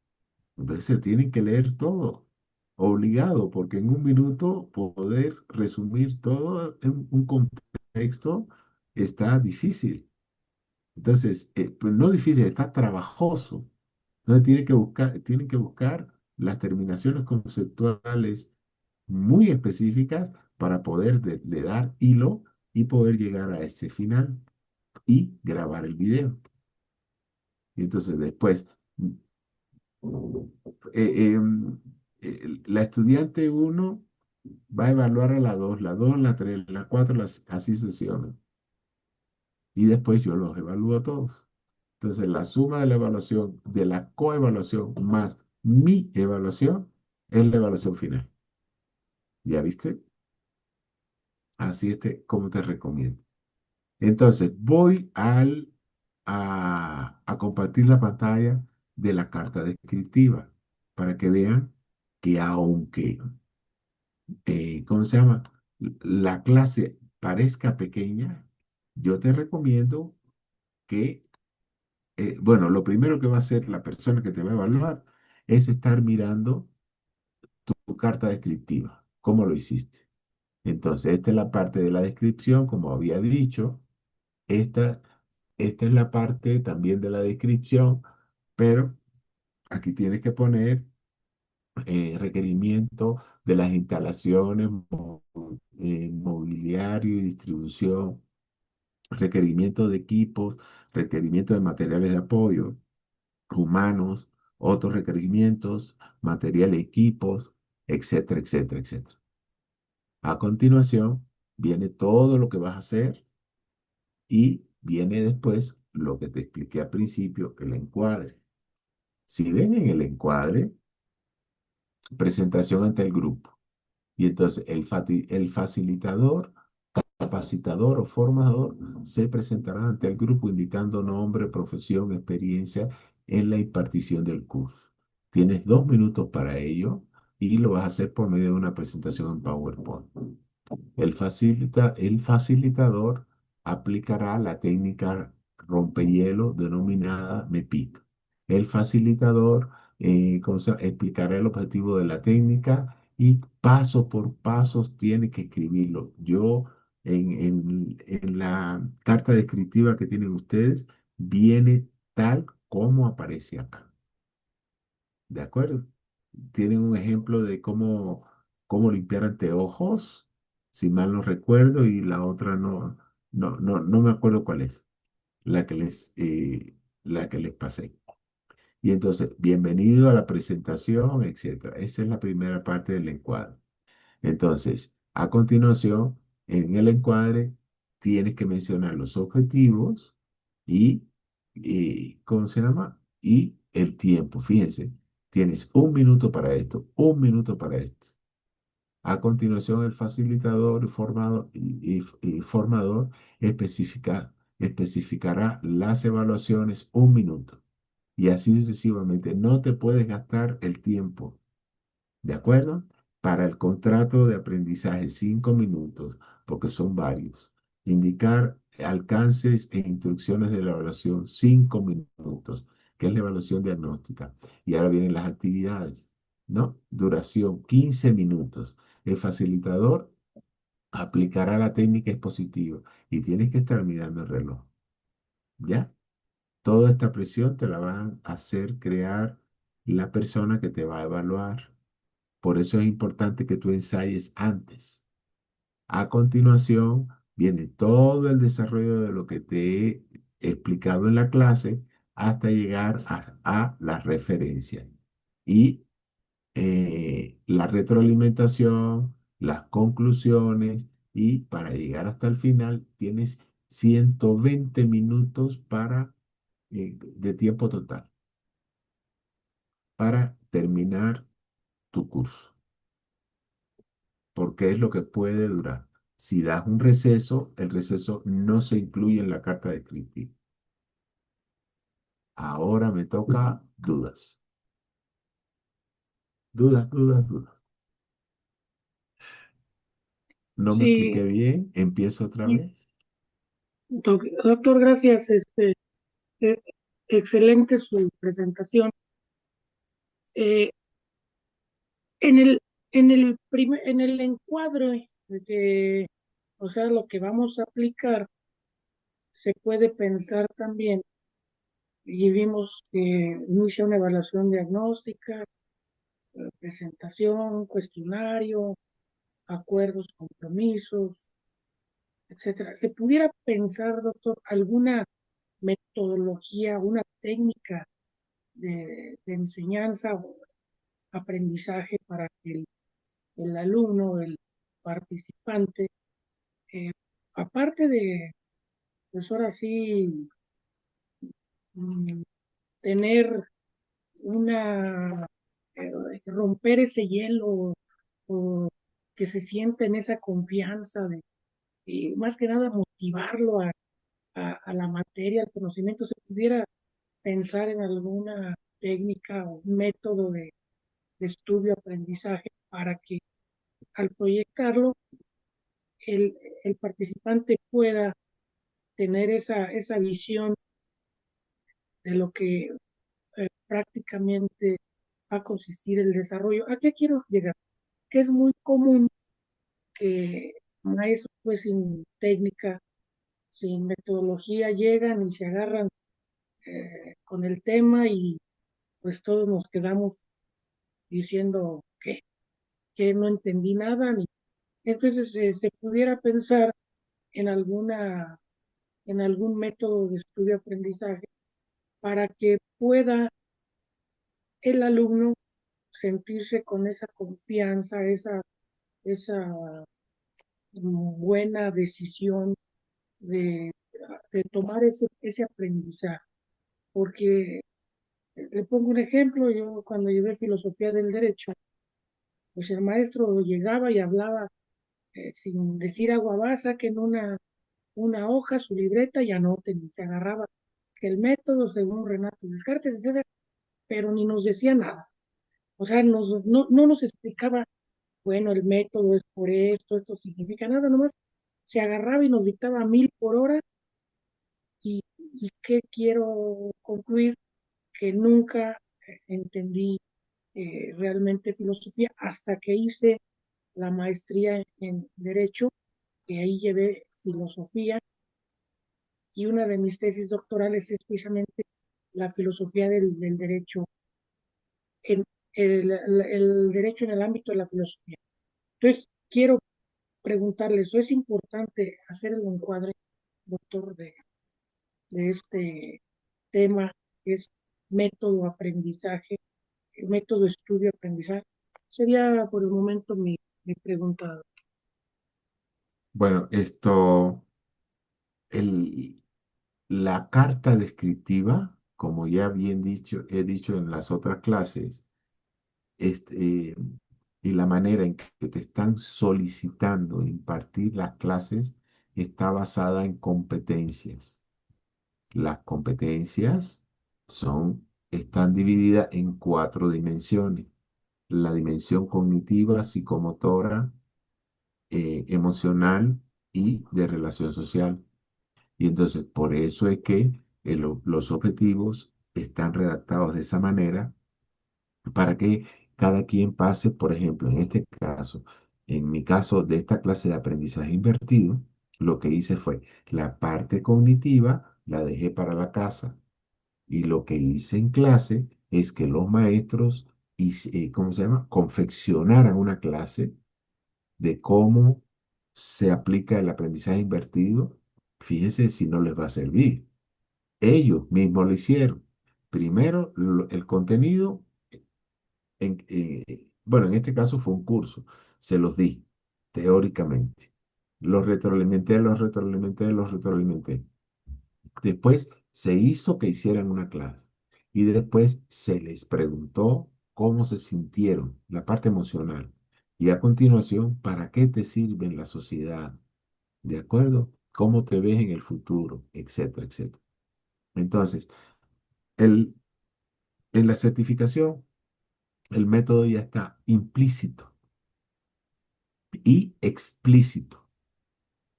Entonces se tienen que leer todo, obligado, porque en un minuto poder resumir todo en un contexto está difícil. Entonces, pues no difícil, está trabajoso. Entonces tienen que buscar las terminaciones conceptuales muy específicas para poder le dar hilo y poder llegar a ese final y grabar el video. Y entonces después, la estudiante uno va a evaluar a la 2 la 3 la 4 así sucesivamente. Y después yo los evalúo a todos. Entonces, la suma de la evaluación, de la coevaluación más mi evaluación, es la evaluación final. ¿Ya viste? Así como te recomiendo. Entonces, a compartir la pantalla de la carta descriptiva para que vean que aunque, ¿cómo se llama? La clase parezca pequeña, yo te recomiendo que, bueno, lo primero que va a hacer la persona que te va a evaluar es estar mirando tu carta descriptiva, cómo lo hiciste. Entonces, esta es la parte de la descripción, como había dicho. Esta, esta es la parte también de la descripción, pero aquí tienes que poner requerimiento de las instalaciones, mobiliario y distribución, requerimiento de equipos, requerimiento de materiales de apoyo, humanos, otros requerimientos, material, equipos, etcétera, etcétera, etcétera. A continuación, viene todo lo que vas a hacer y viene después lo que te expliqué al principio, el encuadre. Si ven en el encuadre, presentación ante el grupo. Y entonces el facilitador, capacitador o formador se presentará ante el grupo indicando nombre, profesión, experiencia en la impartición del curso. Tienes 2 minutos para ello y lo vas a hacer por medio de una presentación en PowerPoint. El facilitador aplicará la técnica rompehielo denominada MEPIC. El facilitador explicará el objetivo de la técnica y paso por paso tiene que escribirlo. Yo en la carta descriptiva que tienen ustedes viene tal como aparece acá. ¿De acuerdo? Tienen un ejemplo de cómo limpiar anteojos, si mal no recuerdo, y la otra no me acuerdo cuál es, la que la que les pasé. Y entonces, bienvenido a la presentación, etcétera. Esa es la primera parte del encuadre. Entonces, a continuación, en el encuadre, tienes que mencionar los objetivos ¿cómo se llama? Y el tiempo. Fíjense, tienes 1 minuto para esto, 1 minuto para esto. A continuación, el facilitador y formador especificará las evaluaciones 1 minuto. Y así sucesivamente. No te puedes gastar el tiempo. ¿De acuerdo? Para el contrato de aprendizaje, 5 minutos, porque son varios. Indicar alcances e instrucciones de la evaluación, 5 minutos, que es la evaluación diagnóstica. Y ahora vienen las actividades, ¿no? Duración, 15 minutos. El facilitador aplicará la técnica expositiva y tienes que estar mirando el reloj. ¿Ya? Toda esta presión te la van a hacer crear la persona que te va a evaluar. Por eso es importante que tú ensayes antes. A continuación, viene todo el desarrollo de lo que te he explicado en la clase hasta llegar a la referencia. Y la retroalimentación, las conclusiones y para llegar hasta el final tienes 120 minutos de tiempo total para terminar tu curso. Porque es lo que puede durar. Si das un receso, el receso no se incluye en la carta descriptiva. Ahora me toca dudas. Dudas, dudas, dudas. ¿No me expliqué Sí, bien? ¿Empiezo otra vez? doctor, gracias. Eh, excelente su presentación. Eh, en el, en el encuadre de, o sea, lo que vamos a aplicar, se puede pensar también, y vimos que inicia una evaluación diagnóstica, presentación, cuestionario, acuerdos, compromisos, etcétera. ¿Se pudiera pensar, doctor, alguna metodología, una técnica de enseñanza o aprendizaje para que el alumno, el participante, eh, aparte de, pues ahora sí, mm, tener una, romper ese hielo o que se sienta en esa confianza de, y más que nada motivarlo a la materia, al conocimiento, se pudiera pensar en alguna técnica o método de estudio, aprendizaje, para que al proyectarlo el, el participante pueda tener esa visión de lo que prácticamente va a consistir el desarrollo. ¿A qué quiero llegar? Que es muy común que maestros pues sin técnica, sin metodología, llegan y se agarran con el tema y pues todos nos quedamos diciendo que no entendí nada. Ni... Entonces se pudiera pensar en en algún método de estudio-aprendizaje para que pueda el alumno sentirse con esa confianza, esa buena decisión de, de tomar ese aprendizaje. Porque le pongo un ejemplo, yo cuando llevé filosofía del derecho, pues el maestro llegaba y hablaba sin decir agua basa, que en una hoja, su libreta y anoten, y se agarraba que el método según Renato Descartes, etcétera, pero ni nos decía nada. O sea, no nos explicaba, bueno, el método es por esto significa nada, nomás se agarraba y nos dictaba 1000 por hora y qué quiero concluir, que nunca entendí realmente filosofía hasta que hice la maestría en Derecho, que ahí llevé filosofía y una de mis tesis doctorales es precisamente la filosofía del derecho, en el derecho en el ámbito de la filosofía. Entonces, quiero preguntarle, ¿eso es importante hacer el encuadre, doctor, de este tema que es método aprendizaje, método estudio aprendizaje? Sería por el momento mi pregunta. Bueno, el, la carta descriptiva, como ya bien dicho, he dicho en las otras clases, este, y la manera en que te están solicitando impartir las clases está basada en competencias. Las competencias están divididas en 4 dimensiones. La dimensión cognitiva, psicomotora, emocional y de relación social. Y entonces, por eso es que los objetivos están redactados de esa manera para que cada quien pase, por ejemplo, en este caso, en mi caso de esta clase de aprendizaje invertido, lo que hice fue la parte cognitiva la dejé para la casa y lo que hice en clase es que los maestros, ¿cómo se llama? Confeccionaran una clase de cómo se aplica el aprendizaje invertido. Fíjense si no les va a servir. Ellos mismos lo hicieron. Primero, el contenido, bueno, en este caso fue un curso, se los di teóricamente. Los retroalimenté, los retroalimenté. Después se hizo que hicieran una clase y después se les preguntó cómo se sintieron, la parte emocional. Y a continuación, ¿para qué te sirve en la sociedad? ¿De acuerdo? ¿Cómo te ves en el futuro? Etcétera, etcétera. Entonces, el, en la certificación, el método ya está implícito y explícito,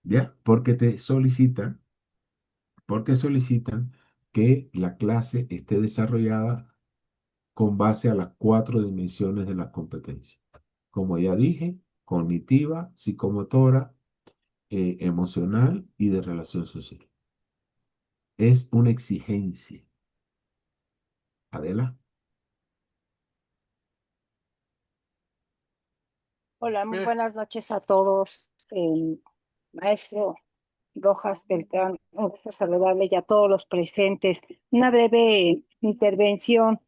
¿ya? Porque solicitan que la clase esté desarrollada con base a las 4 dimensiones de la competencia. Como ya dije, cognitiva, psicomotora, emocional y de relación social. Es una exigencia. Adela. Hola, muy buenas noches a todos. Maestro Rojas Beltrán, un gusto saludarle y a todos los presentes. Una breve intervención.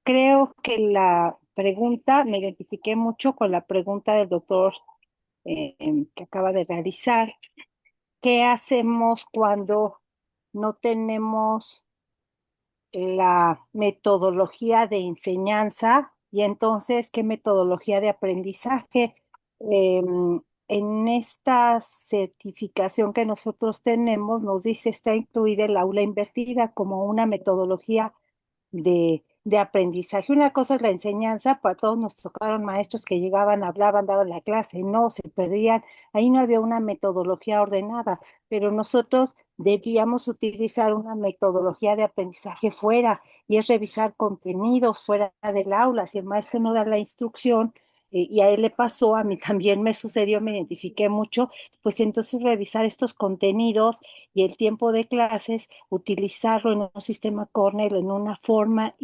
Creo que la pregunta, me identifiqué mucho con la pregunta del doctor que acaba de realizar. ¿Qué hacemos cuando no tenemos la metodología de enseñanza y entonces qué metodología de aprendizaje? En esta certificación que nosotros tenemos nos dice está incluida el aula invertida como una metodología de aprendizaje. Una cosa es la enseñanza, para todos nos tocaron maestros que llegaban, hablaban, daban la clase, no, se perdían, ahí no había una metodología ordenada, pero nosotros debíamos utilizar una metodología de aprendizaje fuera, y es revisar contenidos fuera del aula. Si el maestro no da la instrucción, y a él le pasó, a mí también me sucedió, me identifiqué mucho, pues entonces revisar estos contenidos y el tiempo de clases, utilizarlo en un sistema Cornell, en una forma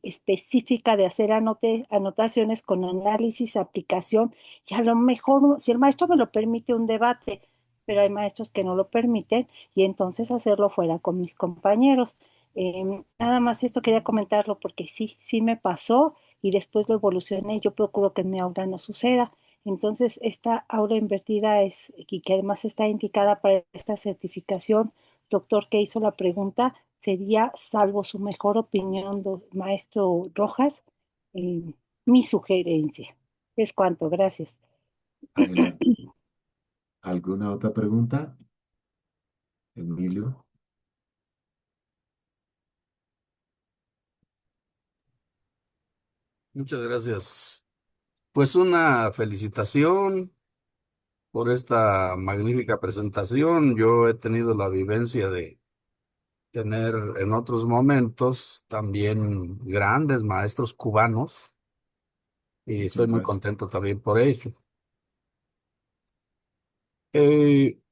específica de hacer anotaciones con análisis, aplicación, y a lo mejor, si el maestro me lo permite, un debate, pero hay maestros que no lo permiten, y entonces hacerlo fuera con mis compañeros. Nada más esto quería comentarlo porque sí, sí me pasó y después lo evolucioné. Yo procuro que en mi aula no suceda. Entonces, esta aula invertida es, y que además está indicada para esta certificación, doctor que hizo la pregunta, sería, salvo su mejor opinión, maestro Rojas, eh, mi sugerencia. Es cuanto, gracias. Adelante. ¿Alguna otra pregunta? Emilio. Muchas gracias. Pues una felicitación por esta magnífica presentación. Yo he tenido la vivencia de tener en otros momentos también grandes maestros cubanos y Muchas estoy muy gracias. contento también por ello.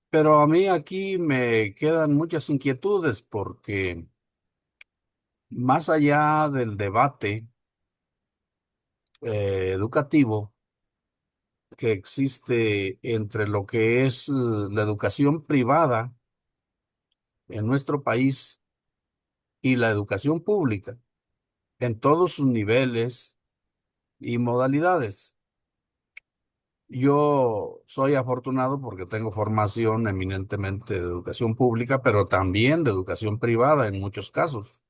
Pero a mí aquí me quedan muchas inquietudes porque más allá del debate educativo que existe entre lo que es la educación privada en nuestro país y la educación pública en todos sus niveles y modalidades. Yo soy afortunado porque tengo formación eminentemente de educación pública, pero también de educación privada en muchos casos.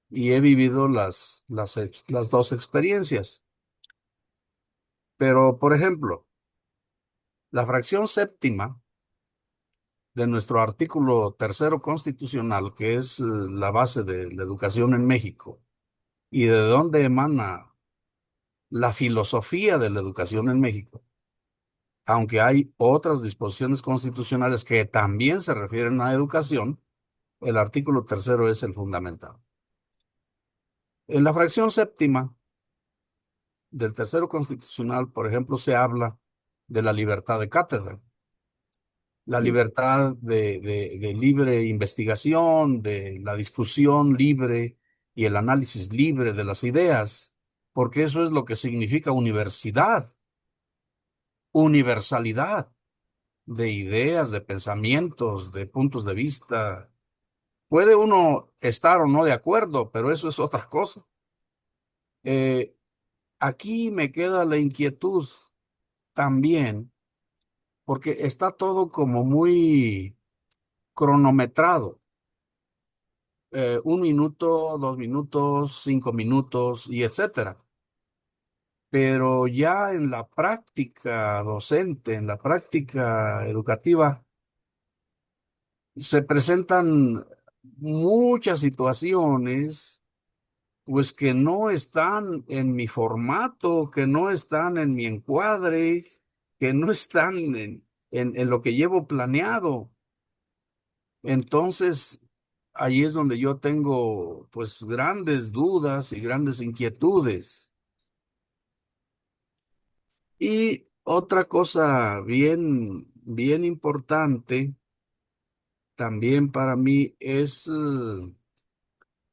Y he vivido las dos experiencias. Pero, por ejemplo, la fracción séptima de nuestro artículo tercero constitucional, que es la base de la educación en México, y de dónde emana la filosofía de la educación en México, aunque hay otras disposiciones constitucionales que también se refieren a educación, el artículo tercero es el fundamental. En la fracción séptima del tercero constitucional, por ejemplo, se habla de la libertad de cátedra, la Sí. libertad de libre investigación, de la discusión libre y el análisis libre de las ideas, porque eso es lo que significa universidad, universalidad de ideas, de pensamientos, de puntos de vista. Puede uno estar o no de acuerdo, pero eso es otra cosa. Eh, Aquí me queda la inquietud también, porque está todo como muy cronometrado. 1 minuto, 2 minutos, 5 minutos y etcétera. Pero ya en la práctica docente, en la práctica educativa, se presentan muchas situaciones, pues que no están en mi formato, que no están en mi encuadre, que no están en lo que llevo planeado. Entonces, ahí es donde yo tengo pues grandes dudas y grandes inquietudes. Y otra cosa bien importante también para mí es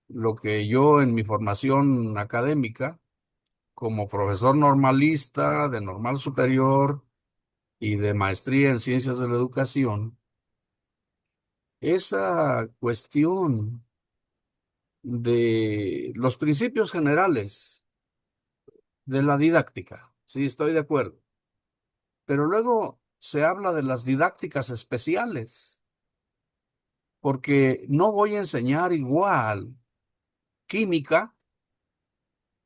lo que yo en mi formación académica, como profesor normalista de normal superior y de maestría en ciencias de la educación, esa cuestión de los principios generales de la didáctica. Sí, estoy de acuerdo. Pero luego se habla de las didácticas especiales, porque no voy a enseñar igual química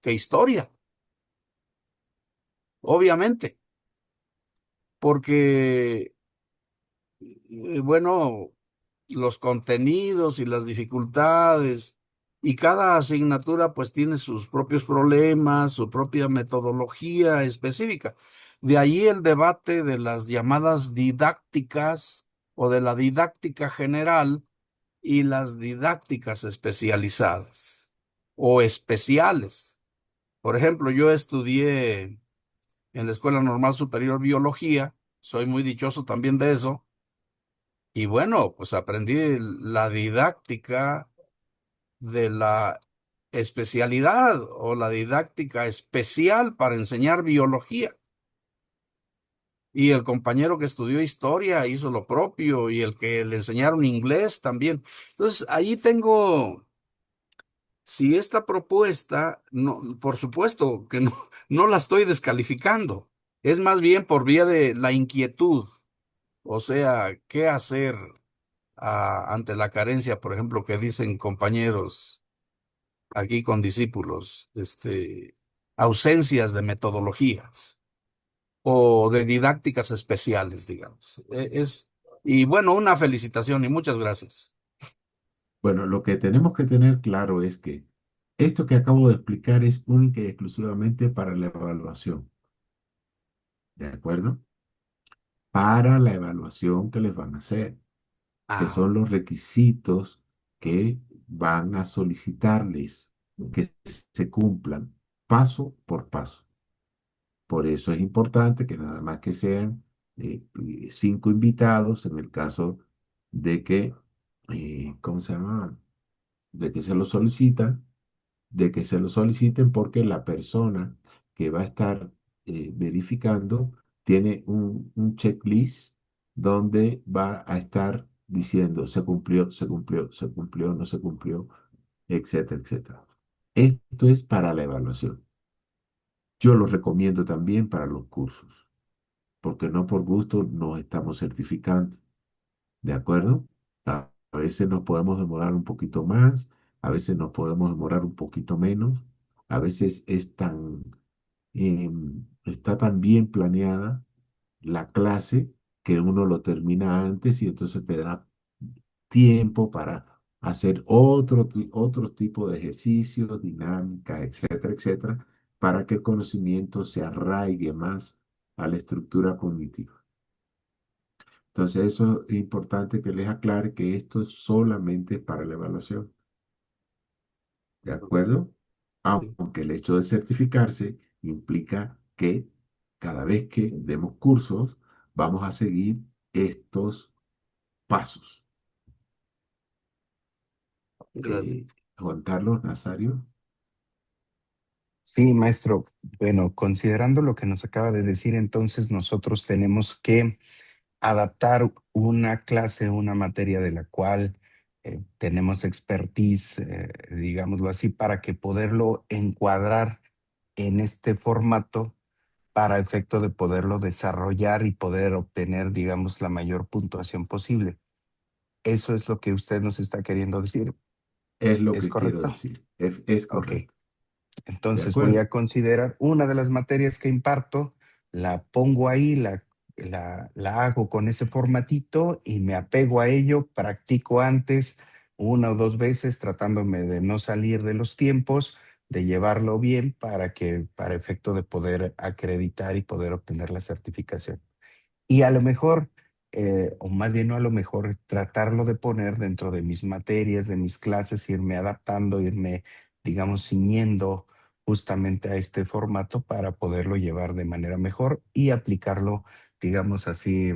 que historia, obviamente, porque, bueno, los contenidos y las dificultades y cada asignatura pues tiene sus propios problemas, su propia metodología específica. De ahí el debate de las llamadas didácticas o de la didáctica general y las didácticas especializadas o especiales. Por ejemplo, yo estudié en la Escuela Normal Superior Biología, soy muy dichoso también de eso, y bueno, pues aprendí la didáctica de la especialidad o la didáctica especial para enseñar biología. Y el compañero que estudió historia hizo lo propio y el que le enseñaron inglés también. Entonces, ahí tengo, si esta propuesta, no, por supuesto que no, no la estoy descalificando, es más bien por vía de la inquietud, o sea, ¿qué hacer ante la carencia, por ejemplo, que dicen compañeros aquí con discípulos, ausencias de metodologías o de didácticas especiales, digamos? Y bueno, una felicitación y muchas gracias. Bueno, lo que tenemos que tener claro es que esto que acabo de explicar es única y exclusivamente para la evaluación, ¿de acuerdo? Para la evaluación que les van a hacer, que Ah, son los requisitos que van a solicitarles que se cumplan paso por paso. Por eso es importante que nada más que sean 5 invitados en el caso de que, ¿cómo se llama? De que se lo solicitan, de que se lo soliciten porque la persona que va a estar verificando tiene un checklist donde va a estar diciendo se cumplió, se cumplió, se cumplió, no se cumplió, etcétera, etcétera. Esto es para la evaluación. Yo lo recomiendo también para los cursos, porque no por gusto nos estamos certificando, ¿de acuerdo? A veces nos podemos demorar un poquito más, a veces nos podemos demorar un poquito menos, a veces está tan bien planeada la clase que uno lo termina antes y entonces te da tiempo para hacer otro tipo de ejercicios, dinámicas, etcétera, etcétera, para que el conocimiento se arraigue más a la estructura cognitiva. Entonces, eso es importante que les aclare que esto es solamente para la evaluación, ¿de acuerdo? sí, Aunque el hecho de certificarse implica que cada vez que demos cursos, vamos a seguir estos pasos. gracias. Eh, Juan Carlos Nazario. Sí, maestro. Bueno, considerando lo que nos acaba de decir, entonces nosotros tenemos que adaptar una clase, una materia de la cual tenemos expertise, digámoslo así, para que poderlo encuadrar en este formato para efecto de poderlo desarrollar y poder obtener, digamos, la mayor puntuación posible. Eso es lo que usted nos está queriendo decir. Es lo ¿Es que quiero correcto? decir. Es Ok. correcto. ¿De Entonces voy acuerdo? a considerar una de las materias que imparto, la pongo ahí, la hago con ese formatito y me apego a ello, practico antes 1 o 2 veces tratándome de no salir de los tiempos, de llevarlo bien para efecto de poder acreditar y poder obtener la certificación. Y a lo mejor o más bien no a lo mejor, tratarlo de poner dentro de mis materias, de mis clases, irme adaptando, irme, digamos, ciñendo justamente a este formato para poderlo llevar de manera mejor y aplicarlo, digamos así,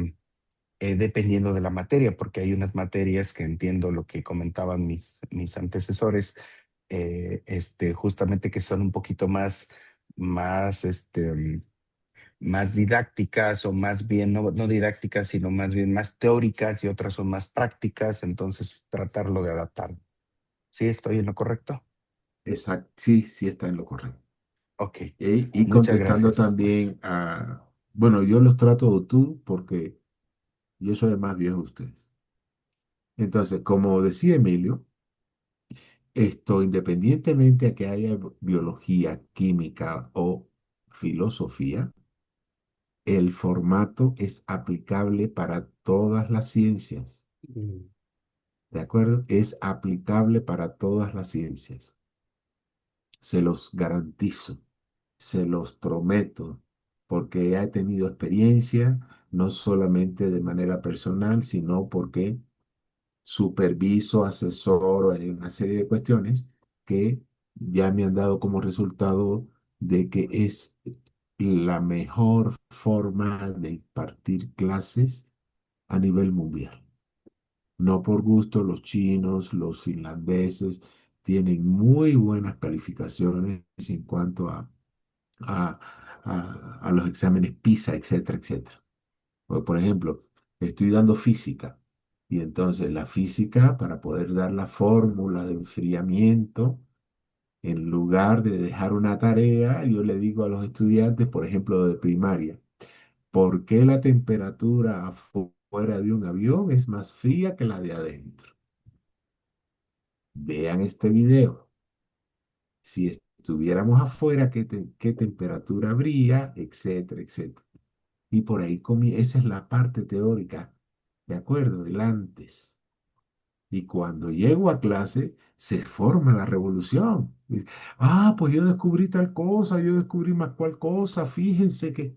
dependiendo de la materia, porque hay unas materias que entiendo lo que comentaban mis antecesores, justamente que son un poquito más, más didácticas o más bien, no didácticas, sino más bien más teóricas y otras son más prácticas, entonces tratarlo de adaptar. ¿Sí estoy en lo correcto? Exacto, sí, sí está en lo correcto. Ok, Y muchas contestando gracias, maestro. también a, bueno, yo los trato de tú porque yo soy el más viejo de ustedes. Entonces, como decía Emilio, esto independientemente a que haya biología, química o filosofía, el formato es aplicable para todas las ciencias. Mm. ¿De acuerdo? Es aplicable para todas las ciencias. Se los garantizo, se los prometo, porque he tenido experiencia, no solamente de manera personal, sino porque superviso, asesoro en una serie de cuestiones que ya me han dado como resultado de que es la mejor forma de impartir clases a nivel mundial. No por gusto, los chinos, los finlandeses tienen muy buenas calificaciones en cuanto a, a los exámenes PISA, etcétera, etcétera. Por ejemplo, estoy dando física y entonces la física, para poder dar la fórmula de enfriamiento, en lugar de dejar una tarea, yo le digo a los estudiantes, por ejemplo, de primaria, ¿por qué la temperatura afuera de un avión es más fría que la de adentro? Vean este video. Si estuviéramos afuera, ¿qué temperatura habría? Etcétera, etcétera. Y por ahí esa es la parte teórica, ¿de acuerdo? El antes. Y cuando llego a clase, se forma la revolución. Pues yo descubrí tal cosa, yo descubrí más cual cosa, fíjense que...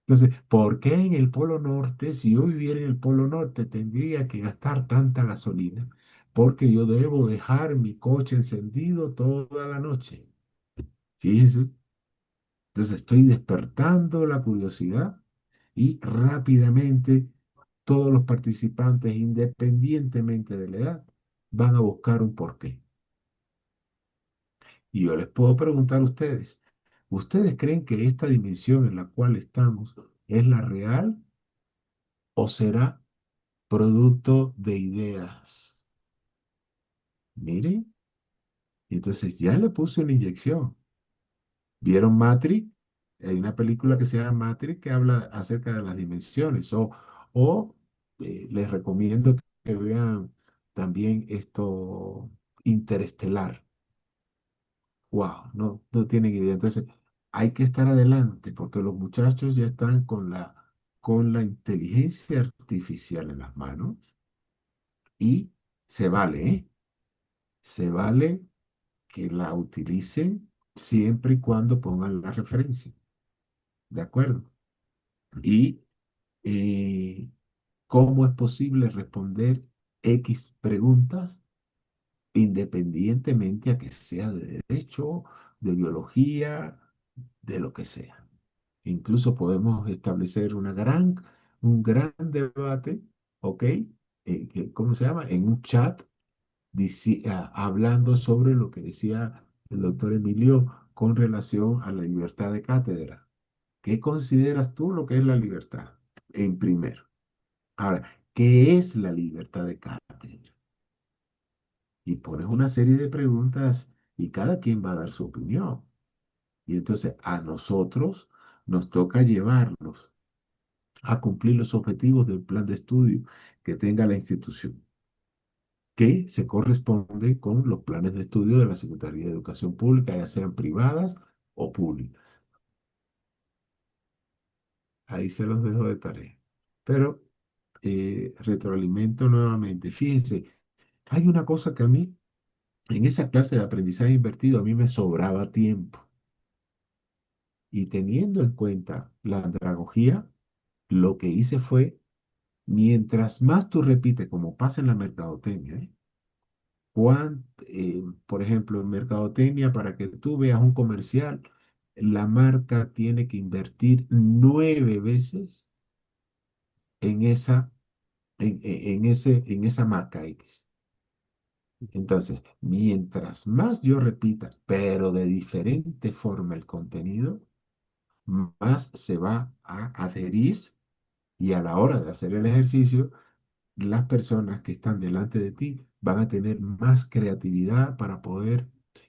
Entonces, ¿por qué en el Polo Norte, si yo viviera en el Polo Norte, tendría que gastar tanta gasolina? Porque yo debo dejar mi coche encendido toda la noche. Fíjense. Entonces, estoy despertando la curiosidad y rápidamente todos los participantes, independientemente de la edad, van a buscar un porqué. Y yo les puedo preguntar a ustedes, ¿ustedes creen que esta dimensión en la cual estamos es la real o será producto de ideas? Miren, entonces ya le puse una inyección. ¿Vieron Matrix? Hay una película que se llama Matrix que habla acerca de las dimensiones. O les recomiendo que vean también esto Interestelar. Wow, no tienen idea. Entonces, hay que estar adelante porque los muchachos ya están con la inteligencia artificial en las manos y se vale, ¿eh? Se vale que la utilicen siempre y cuando pongan la referencia. ¿De acuerdo? Y eh, cómo es posible responder X preguntas independientemente a que sea de derecho, de biología, de lo que sea. Incluso podemos establecer un gran debate, ¿ok? ¿Cómo se llama? En un chat, hablando sobre lo que decía el doctor Emilio con relación a la libertad de cátedra. ¿Qué consideras tú lo que es la libertad? En primero. Ahora, ¿qué es la libertad de cátedra? Y pones una serie de preguntas y cada quien va a dar su opinión. Y entonces a nosotros nos toca llevarlos a cumplir los objetivos del plan de estudio que tenga la institución, que se corresponde con los planes de estudio de la Secretaría de Educación Pública, ya sean privadas o públicas. Ahí se los dejo de tarea. Pero retroalimento nuevamente. Fíjense, hay una cosa que a mí, en esa clase de aprendizaje invertido, a mí me sobraba tiempo. Y teniendo en cuenta la andragogía, lo que hice fue Mientras más tú repites, como pasa en la mercadotecnia, ¿eh? Por ejemplo, en mercadotecnia, para que tú veas un comercial, la marca tiene que invertir 9 veces en en esa marca X. Entonces, mientras más yo repita, pero de diferente forma el contenido, más se va a adherir y a la hora de hacer el ejercicio, las personas que están delante de ti van a tener más creatividad para poder,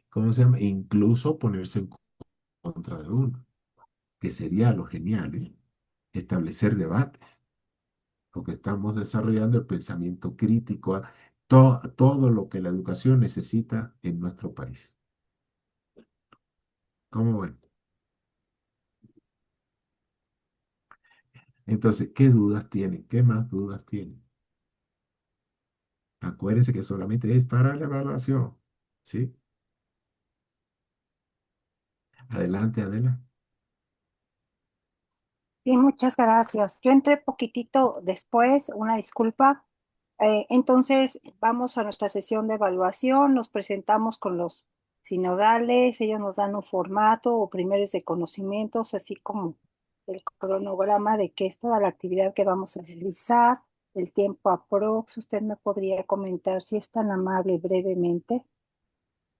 ¿cómo se llama? Incluso ponerse en contra de uno, que sería lo genial, ¿eh? Establecer debates, porque estamos desarrollando el pensamiento crítico, todo lo que la educación necesita en nuestro país. ¿Cómo ven? Entonces, ¿qué dudas tienen? ¿Qué más dudas tienen? Acuérdense que solamente es para la evaluación, ¿sí? Adelante, Adela. Sí, muchas gracias. Yo entré poquitito después, una disculpa. Entonces, vamos a nuestra sesión de evaluación, nos presentamos con los sinodales, ellos nos dan un formato o primeros de conocimientos, así como el cronograma de qué es toda la actividad que vamos a realizar, el tiempo aprox. Usted me podría comentar si es tan amable brevemente.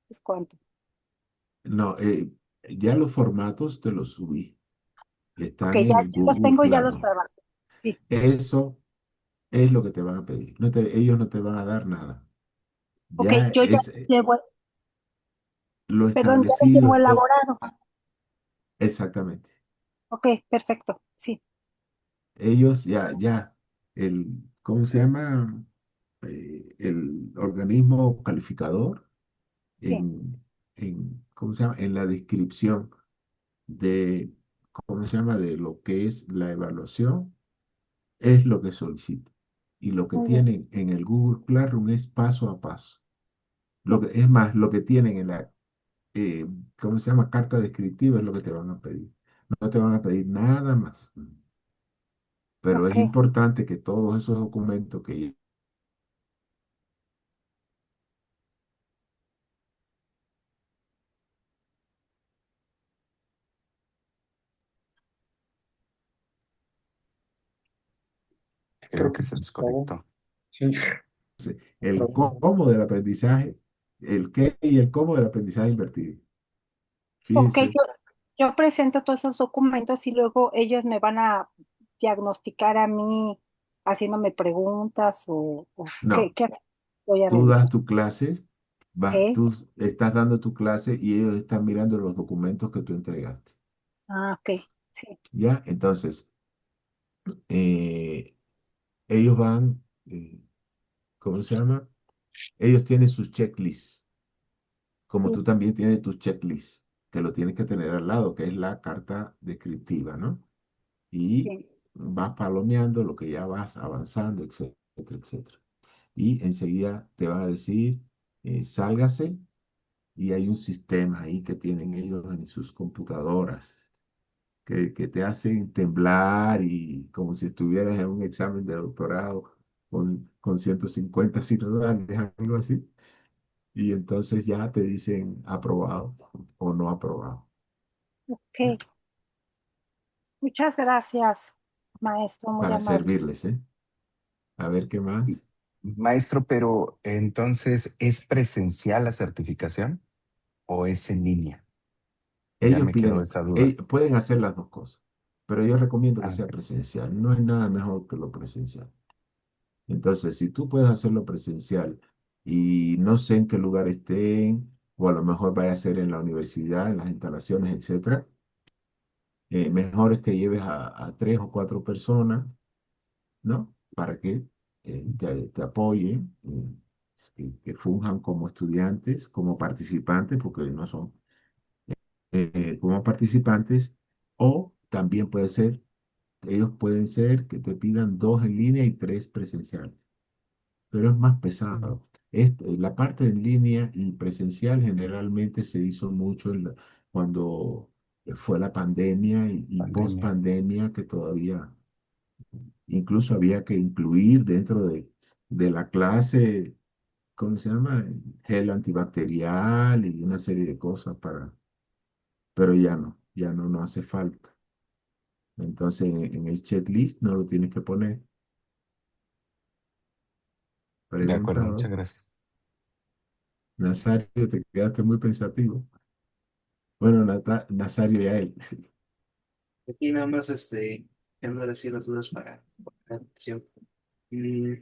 ¿Es cuánto? No, ya los formatos te los subí. Ok, Están ya en el los Google tengo y ya los Classroom. trabajo. Sí, Eso es lo que te van a pedir. Ellos no te van a dar nada. ok, Ya yo ya es llevo, lo perdón, ya los establecido llevo es todo. elaborado. Exactamente. Ok, perfecto, sí, Ellos ¿cómo se llama? El organismo calificador sí. ¿cómo se llama? En la descripción de, ¿cómo se llama? De lo que es la evaluación, es lo que solicita. Y lo que Muy bien, tienen en el Google Classroom es paso a paso. sí, Es más, lo que tienen en la, ¿cómo se llama? Carta descriptiva es lo que te van a pedir. No te van a pedir nada más. Pero es ok, importante que todos esos documentos que Creo Creo que que se es todo. desconectó. Sí, el pero cómo del aprendizaje, el qué y el cómo del aprendizaje invertido. ok, Fíjense, yo presento todos esos documentos y luego ellos me van a diagnosticar a mí haciéndome preguntas o no, qué voy a tú das realizar. tu clase, Ok, tú estás dando tu clase y ellos están mirando los documentos que tú entregaste. ah, ok, sí, ¿Ya? Entonces, eh, ellos van, ¿cómo se llama? Ellos tienen sus checklists, como sí, tú también tienes tus checklists, que lo tienes que tener al lado, que es la carta descriptiva, ¿no? Y sí, vas palomeando lo que ya vas avanzando, etcétera, etcétera. Y enseguida te van a decir, sálgase, y hay un sistema ahí que tienen ellos en sus computadoras que te hacen temblar y como si estuvieras en un examen de doctorado con 150 sinodales, algo así. Y entonces ya te dicen aprobado o no aprobado. ¿Ya? ok. Muchas gracias, maestro, muy Para amable. servirles, ¿eh? A ver qué más. Maestro, pero entonces, ¿es presencial la certificación o es en línea? Ya Ellos me quedó piden, esa duda. pueden hacer las dos cosas, pero yo recomiendo que Ah, sea ok. presencial. No hay nada mejor que lo presencial. Entonces, si tú puedes hacerlo presencial y no sé en qué lugar estén, o a lo mejor vaya a ser en la universidad, en las instalaciones, etcétera, mejor es que lleves a 3 o 4 personas, ¿no? Para que te apoyen, que funjan como estudiantes, como participantes, porque no son como participantes, o también puede ser, ellos pueden ser que te pidan 2 en línea y 3 presenciales, pero es más Mm. pesado. La parte en línea y presencial generalmente se hizo mucho cuando fue la pandemia y post Pandemia. pandemia, que todavía Incluso había que incluir dentro de la clase, ¿cómo se llama? Gel antibacterial y una serie de cosas pero no hace falta. Entonces en el checklist no lo tienes que poner. De acuerdo, Preguntado. muchas gracias. Nazario, te quedaste muy pensativo. Bueno, Nazario y a él. Aquí nada más, dejando así las dudas para la atención. Mm,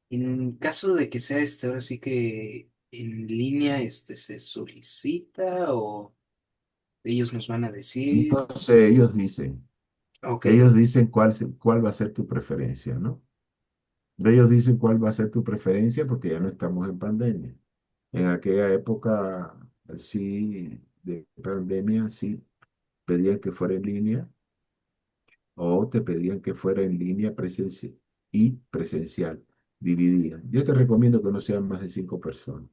En caso de que sea ahora sí que en línea, se solicita o ellos nos van a decir, No sé, ok, ellos dicen cuál va a ser tu preferencia, ¿no? Ellos dicen cuál va a ser tu preferencia porque ya no estamos en pandemia. En aquella época, sí, de pandemia, sí, pedían que fuera en línea o te pedían que fuera en línea y presencial, dividían. Yo te recomiendo que no sean más de 5 personas,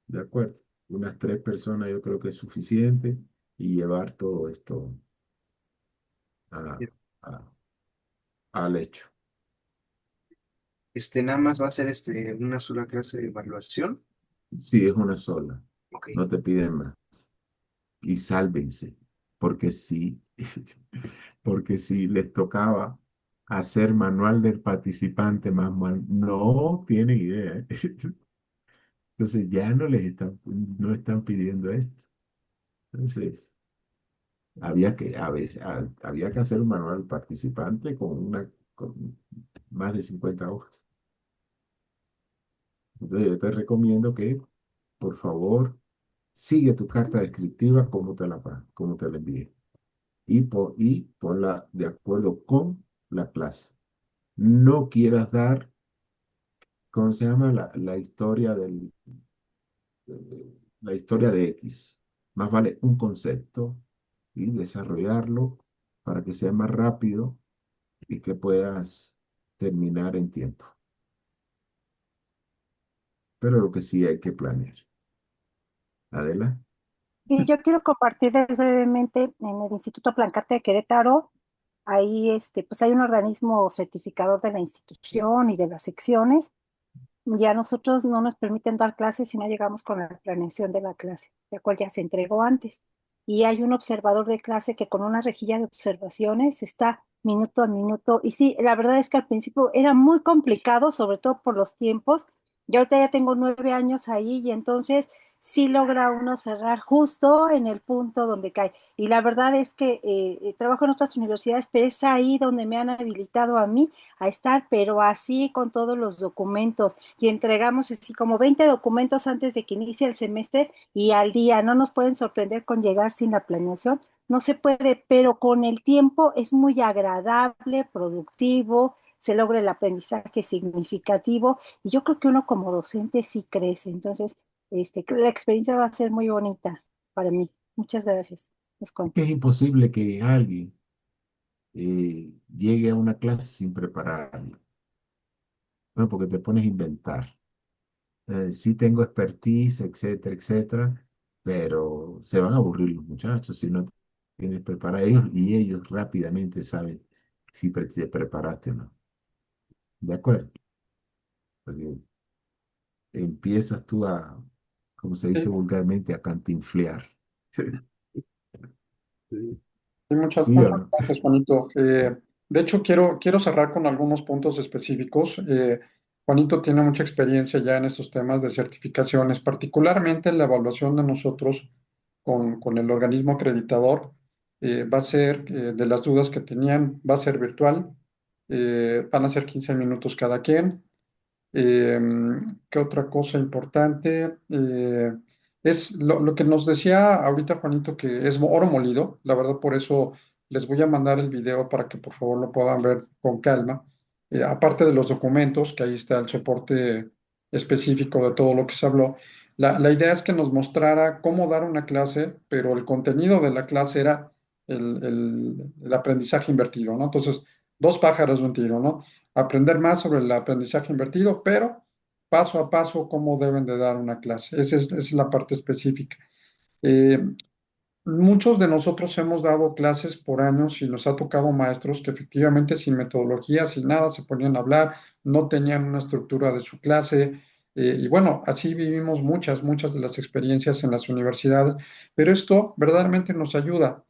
¿de acuerdo? Unas 3 personas yo creo que es suficiente y llevar todo esto a- a- al hecho. nada más va a ser una sola clase de evaluación, Sí, es una sola, ok. no te piden más. Y sálvense, porque sí, porque si les tocaba hacer manual del participante más no tienen idea, ¿eh? Entonces ya no están pidiendo esto. Entonces, había que hacer un manual del participante con más de 50 hojas. Entonces, yo te recomiendo que, por favor, sigue tu carta descriptiva como te la envié. Y ponla de acuerdo con la clase. No quieras dar, ¿cómo se llama? La historia de X. Más vale un concepto y desarrollarlo para que sea más rápido y que puedas terminar en tiempo. Pero lo que sí hay que planear. Adela. Y yo quiero compartirles brevemente en el Instituto Plancarte de Querétaro. Ahí pues hay un organismo certificador de la institución y de las secciones. Ya nosotros no nos permiten dar clases si no llegamos con la planeación de la clase, la cual ya se entregó antes. Y hay un observador de clase que con una rejilla de observaciones está minuto a minuto. Y sí, la verdad es que al principio era muy complicado, sobre todo por los tiempos. Yo ahorita ya tengo 9 años ahí y entonces sí logra uno cerrar justo en el punto donde cae. Y la verdad es que trabajo en otras universidades, pero es ahí donde me han habilitado a mí a estar, pero así con todos los documentos y entregamos así como 20 documentos antes de que inicie el semestre y al día. No nos pueden sorprender con llegar sin la planeación. No se puede, pero con el tiempo es muy agradable, productivo, se logra el aprendizaje significativo y yo creo que uno como docente sí crece. Entonces, la experiencia va a ser muy bonita para mí. Muchas gracias. Les Es cuento. que es imposible que alguien llegue a una clase sin prepararla. Bueno, porque te pones a inventar. Sí tengo expertise, etcétera, etcétera, pero se van a aburrir los muchachos si no tienes preparado ellos y ellos rápidamente saben si te preparaste o no. ¿De acuerdo? Porque empiezas tú como se dice Sí, vulgarmente, a cantinflear. hay ¿Sí o muchas no? gracias, Juanito. De hecho, quiero cerrar con algunos puntos específicos. Juanito tiene mucha experiencia ya en estos temas de certificaciones, particularmente en la evaluación de nosotros con el organismo acreditador. Va a ser, de las dudas que tenían, va a ser virtual. Van a ser 15 minutos cada quien. Eh, ¿Qué otra cosa importante? Es lo que nos decía ahorita Juanito, que es oro molido. La verdad, por eso les voy a mandar el video para que por favor lo puedan ver con calma. Aparte de los documentos, que ahí está el soporte específico de todo lo que se habló. La idea es que nos mostrara cómo dar una clase, pero el contenido de la clase era el aprendizaje invertido, ¿no? Entonces, dos pájaros de un tiro, ¿no? Aprender más sobre el aprendizaje invertido, pero paso a paso cómo deben de dar una clase. Esa es la parte específica. Eh, Muchos de nosotros hemos dado clases por años y nos ha tocado maestros que efectivamente sin metodología, sin nada, se ponían a hablar, no tenían una estructura de su clase. Y bueno, así vivimos muchas de las experiencias en las universidades, pero esto verdaderamente nos ayuda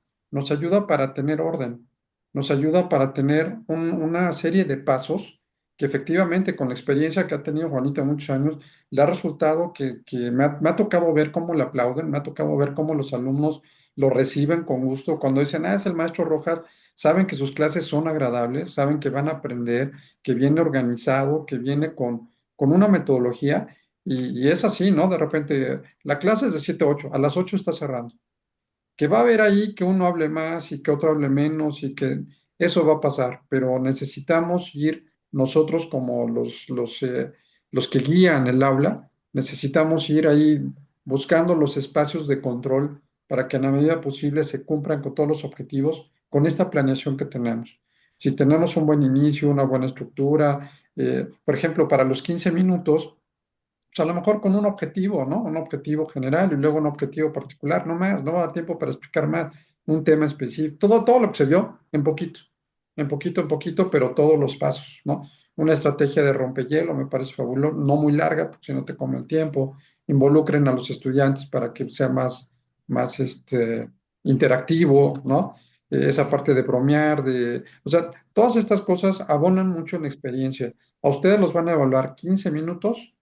para tener orden, nos ayuda para tener una serie de pasos que efectivamente con la experiencia que ha tenido Juanita muchos años, le ha resultado que me ha tocado ver cómo le aplauden, me ha tocado ver cómo los alumnos lo reciben con gusto. Cuando dicen, es el maestro Rojas, saben que sus clases son agradables, saben que van a aprender, que viene organizado, que viene con una metodología. Y es así, ¿no? De repente, la clase es de 7 a 8, a las 8 está cerrando. Que va a haber ahí que uno hable más y que otro hable menos y que eso va a pasar, pero necesitamos ir nosotros como los que guían el aula, necesitamos ir ahí buscando los espacios de control para que en la medida posible se cumplan con todos los objetivos con esta planeación que tenemos. Si tenemos un buen inicio, una buena estructura, por ejemplo, para los 15 minutos, pues a lo mejor con un objetivo, ¿no? Un objetivo general y luego un objetivo particular, no más, no va a dar tiempo para explicar más un tema específico. Todo lo que se vio en poquito, pero todos los pasos, ¿no? Una estrategia de rompehielo me parece fabuloso, no muy larga, porque si no te come el tiempo. Involucren a los estudiantes para que sea más interactivo, ¿no? Esa parte de bromear, o sea, todas estas cosas abonan mucho en la experiencia. A ustedes los van a evaluar 15 minutos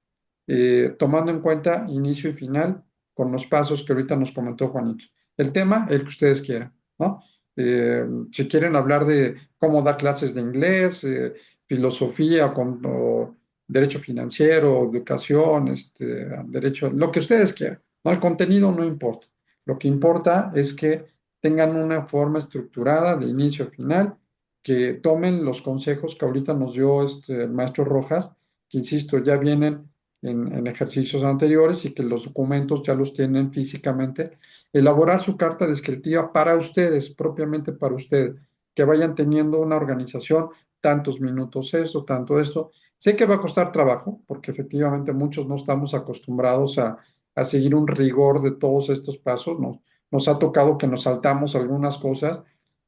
tomando en cuenta inicio y final con los pasos que ahorita nos comentó Juanito. El tema, el que ustedes quieran, ¿no? Si quieren hablar de cómo dar clases de inglés, filosofía, o derecho financiero, educación, derecho, lo que ustedes quieran, ¿no? El contenido no importa. Lo que importa es que tengan una forma estructurada de inicio a final, que tomen los consejos que ahorita nos dio el maestro Rojas, que insisto, ya vienen en ejercicios anteriores y que los documentos ya los tienen físicamente, elaborar su carta descriptiva para ustedes, propiamente para ustedes, que vayan teniendo una organización, tantos minutos esto, tanto esto. Sé que va a costar trabajo, porque efectivamente muchos no estamos acostumbrados a seguir un rigor de todos estos pasos, nos ha tocado que nos saltamos algunas cosas,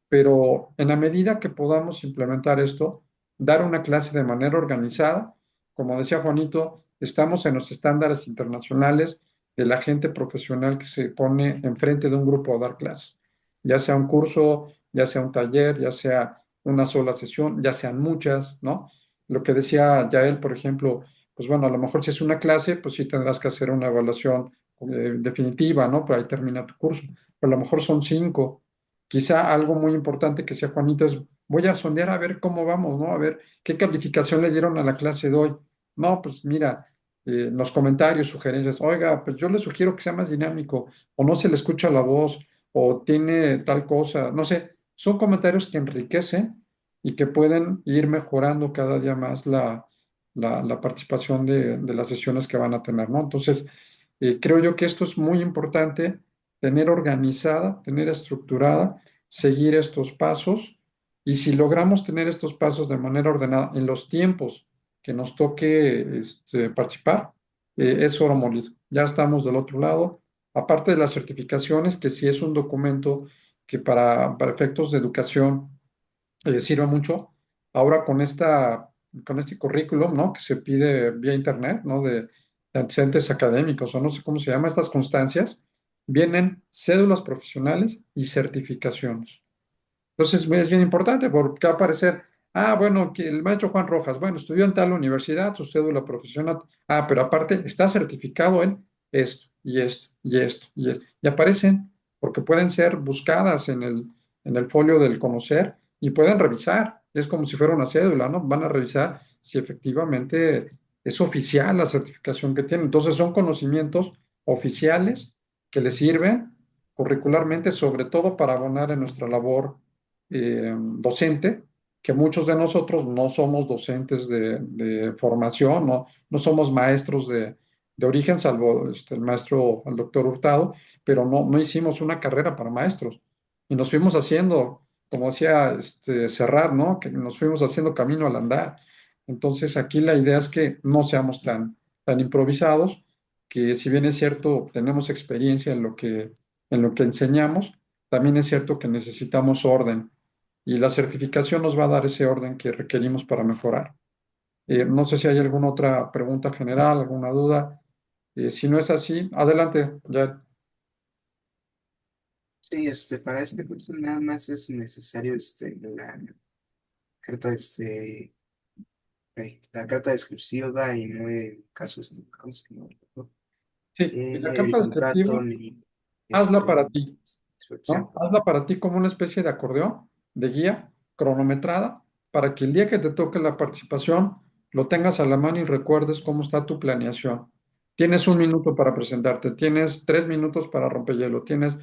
pero en la medida que podamos implementar esto, dar una clase de manera organizada, como decía Juanito, estamos en los estándares internacionales de la gente profesional que se pone enfrente de un grupo a dar clases, ya sea un curso, ya sea un taller, ya sea una sola sesión, ya sean muchas, ¿no? Lo que decía Yael, por ejemplo, pues bueno, a lo mejor si es una clase, pues sí tendrás que hacer una evaluación definitiva, ¿no? Pues ahí termina tu curso. Pero a lo mejor son 5. Quizá algo muy importante que sea Juanito es, voy a sondear a ver cómo vamos, ¿no? A ver qué calificación le dieron a la clase de hoy. No, pues mira, en los comentarios, sugerencias, oiga, pues yo le sugiero que sea más dinámico, o no se le escucha la voz, o tiene tal cosa, no sé, son comentarios que enriquecen y que pueden ir mejorando cada día más la participación de las sesiones que van a tener, ¿no? Entonces, creo yo que esto es muy importante, tener organizada, tener estructurada, seguir estos pasos, y si logramos tener estos pasos de manera ordenada en los tiempos que nos toque participar, es oro molido. Ya estamos del otro lado. Aparte de las certificaciones, que sí es un documento que para efectos de educación sirve mucho. Ahora con este currículum, ¿no? Que se pide vía internet, ¿no? De antecedentes académicos, o no sé cómo se llama, estas constancias, vienen cédulas profesionales y certificaciones. Entonces es bien importante porque va a aparecer, bueno, que el maestro Juan Rojas, bueno, estudió en tal universidad, su cédula profesional, pero aparte está certificado en esto y esto y esto y esto. Y aparecen porque pueden ser buscadas en el folio del conocer y pueden revisar. Es como si fuera una cédula, ¿no? Van a revisar si efectivamente es oficial la certificación que tienen. Entonces son conocimientos oficiales que les sirven curricularmente, sobre todo para abonar en nuestra labor docente, que muchos de nosotros no somos docentes de formación, no somos maestros de origen, salvo el maestro, el doctor Hurtado, pero no hicimos una carrera para maestros. Y nos fuimos haciendo, como decía Serrat, ¿no? Que nos fuimos haciendo camino al andar. Entonces aquí la idea es que no seamos tan improvisados, que si bien es cierto, tenemos experiencia en lo que enseñamos, también es cierto que necesitamos orden y la certificación nos va a dar ese orden que requerimos para mejorar. No sé si hay alguna otra pregunta general, alguna duda. Si no es así, adelante, ya. Sí, para este curso nada más es necesario la carta, la carta descriptiva y no el caso, ¿cómo se llama? Sí, y la El carta contrato descriptiva, ni hazla este, para ti, inspección. ¿no? Hazla para ti como una especie de acordeón, de guía cronometrada, para que el día que te toque la participación lo tengas a la mano y recuerdes cómo está tu planeación. Tienes 1 minuto para presentarte, tienes 3 minutos para rompehielo, tienes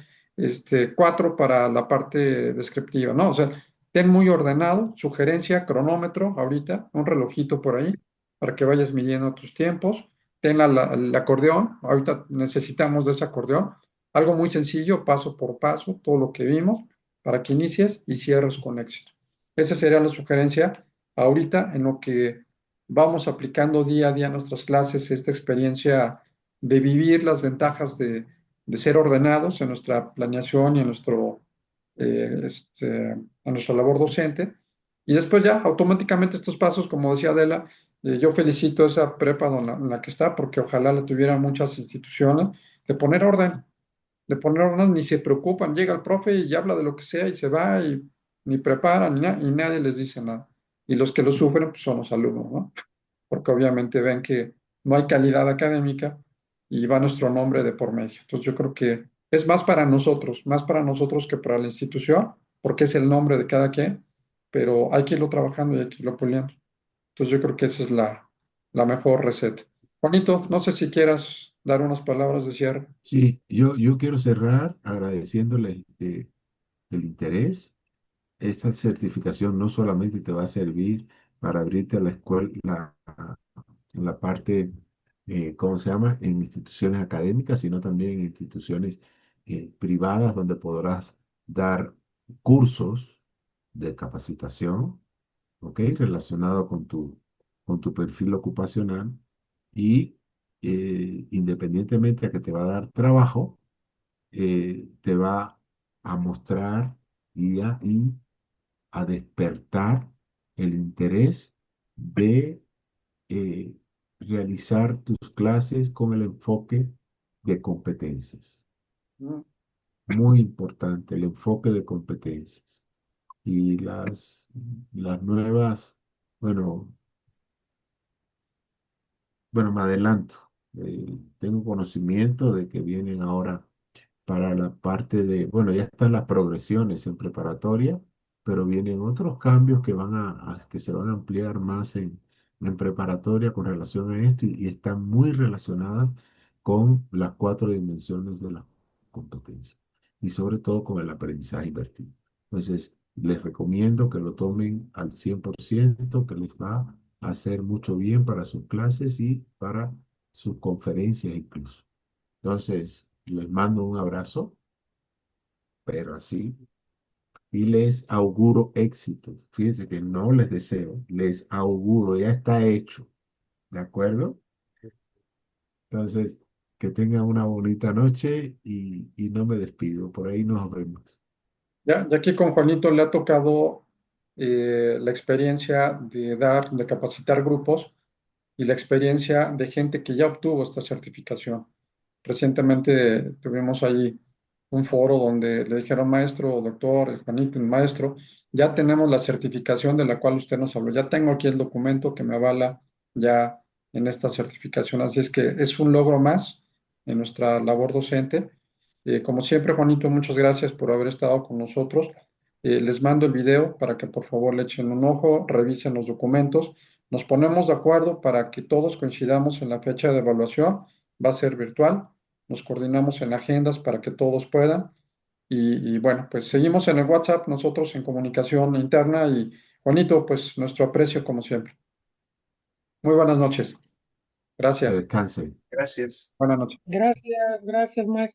4 para la parte descriptiva, ¿no? O sea, ten muy ordenado, sugerencia, cronómetro, ahorita, un relojito por ahí, para que vayas midiendo tus tiempos. Ten el acordeón, ahorita necesitamos de ese acordeón, algo muy sencillo, paso por paso, todo lo que vimos, para que inicies y cierres con éxito. Esa sería la sugerencia ahorita en lo que vamos aplicando día a día en nuestras clases, esta experiencia de vivir las ventajas de ser ordenados en nuestra planeación y en nuestra labor docente. Y después ya automáticamente estos pasos, como decía Adela, yo felicito esa prepa en la que está, porque ojalá la tuvieran muchas instituciones, de poner orden, ni se preocupan, llega el profe y habla de lo que sea y se va y ni preparan y nadie les dice nada. Y los que lo sufren pues, son los alumnos, ¿no? Porque obviamente ven que no hay calidad académica y va nuestro nombre de por medio. Entonces yo creo que es más para nosotros que para la institución, porque es el nombre de cada quien, pero hay que irlo trabajando y hay que irlo puliendo. Entonces yo creo que esa es la mejor receta. Juanito, no sé si quieras dar unas palabras de cierre. Sí, yo quiero cerrar agradeciéndole el interés. Esta certificación no solamente te va a servir para abrirte a la escuela, en la parte, ¿cómo se llama? En instituciones académicas, sino también en instituciones privadas donde podrás dar cursos de capacitación, ¿ok? Relacionado con tu perfil ocupacional y independientemente a que te va a dar trabajo, te va a mostrar y a despertar el interés de eh, realizar tus clases con el enfoque de competencias. Mm. Muy importante, el enfoque de competencias. Y las nuevas, bueno, bueno, me adelanto. Tengo conocimiento de que vienen ahora para la parte de, bueno, ya están las progresiones en preparatoria, pero vienen otros cambios que que se van a ampliar más en preparatoria con relación a esto y están muy relacionadas con las 4 dimensiones de la competencia y sobre todo con el aprendizaje invertido. Entonces, les recomiendo que lo tomen al 100%, que les va a hacer mucho bien para sus clases y para sus conferencias incluso. Entonces, les mando un abrazo, pero así, y les auguro éxito. Fíjense que no les deseo, les auguro, ya está hecho, ¿de acuerdo? Entonces, que tengan una bonita noche y no me despido, por ahí nos vemos. Ya aquí con Juanito le ha tocado la experiencia de capacitar grupos y la experiencia de gente que ya obtuvo esta certificación. Recientemente tuvimos ahí un foro donde le dijeron, maestro, doctor, Juanito, el maestro, ya tenemos la certificación de la cual usted nos habló, ya tengo aquí el documento que me avala ya en esta certificación, así es que es un logro más en nuestra labor docente. Como siempre, Juanito, muchas gracias por haber estado con nosotros. Les mando el video para que por favor le echen un ojo, revisen los documentos. Nos ponemos de acuerdo para que todos coincidamos en la fecha de evaluación. Va a ser virtual. Nos coordinamos en agendas para que todos puedan. Y bueno, pues seguimos en el WhatsApp, nosotros en comunicación interna y Juanito, pues nuestro aprecio como siempre. Muy buenas noches. Que Gracias. descansen. Gracias. Buenas noches. Gracias, gracias, maestro.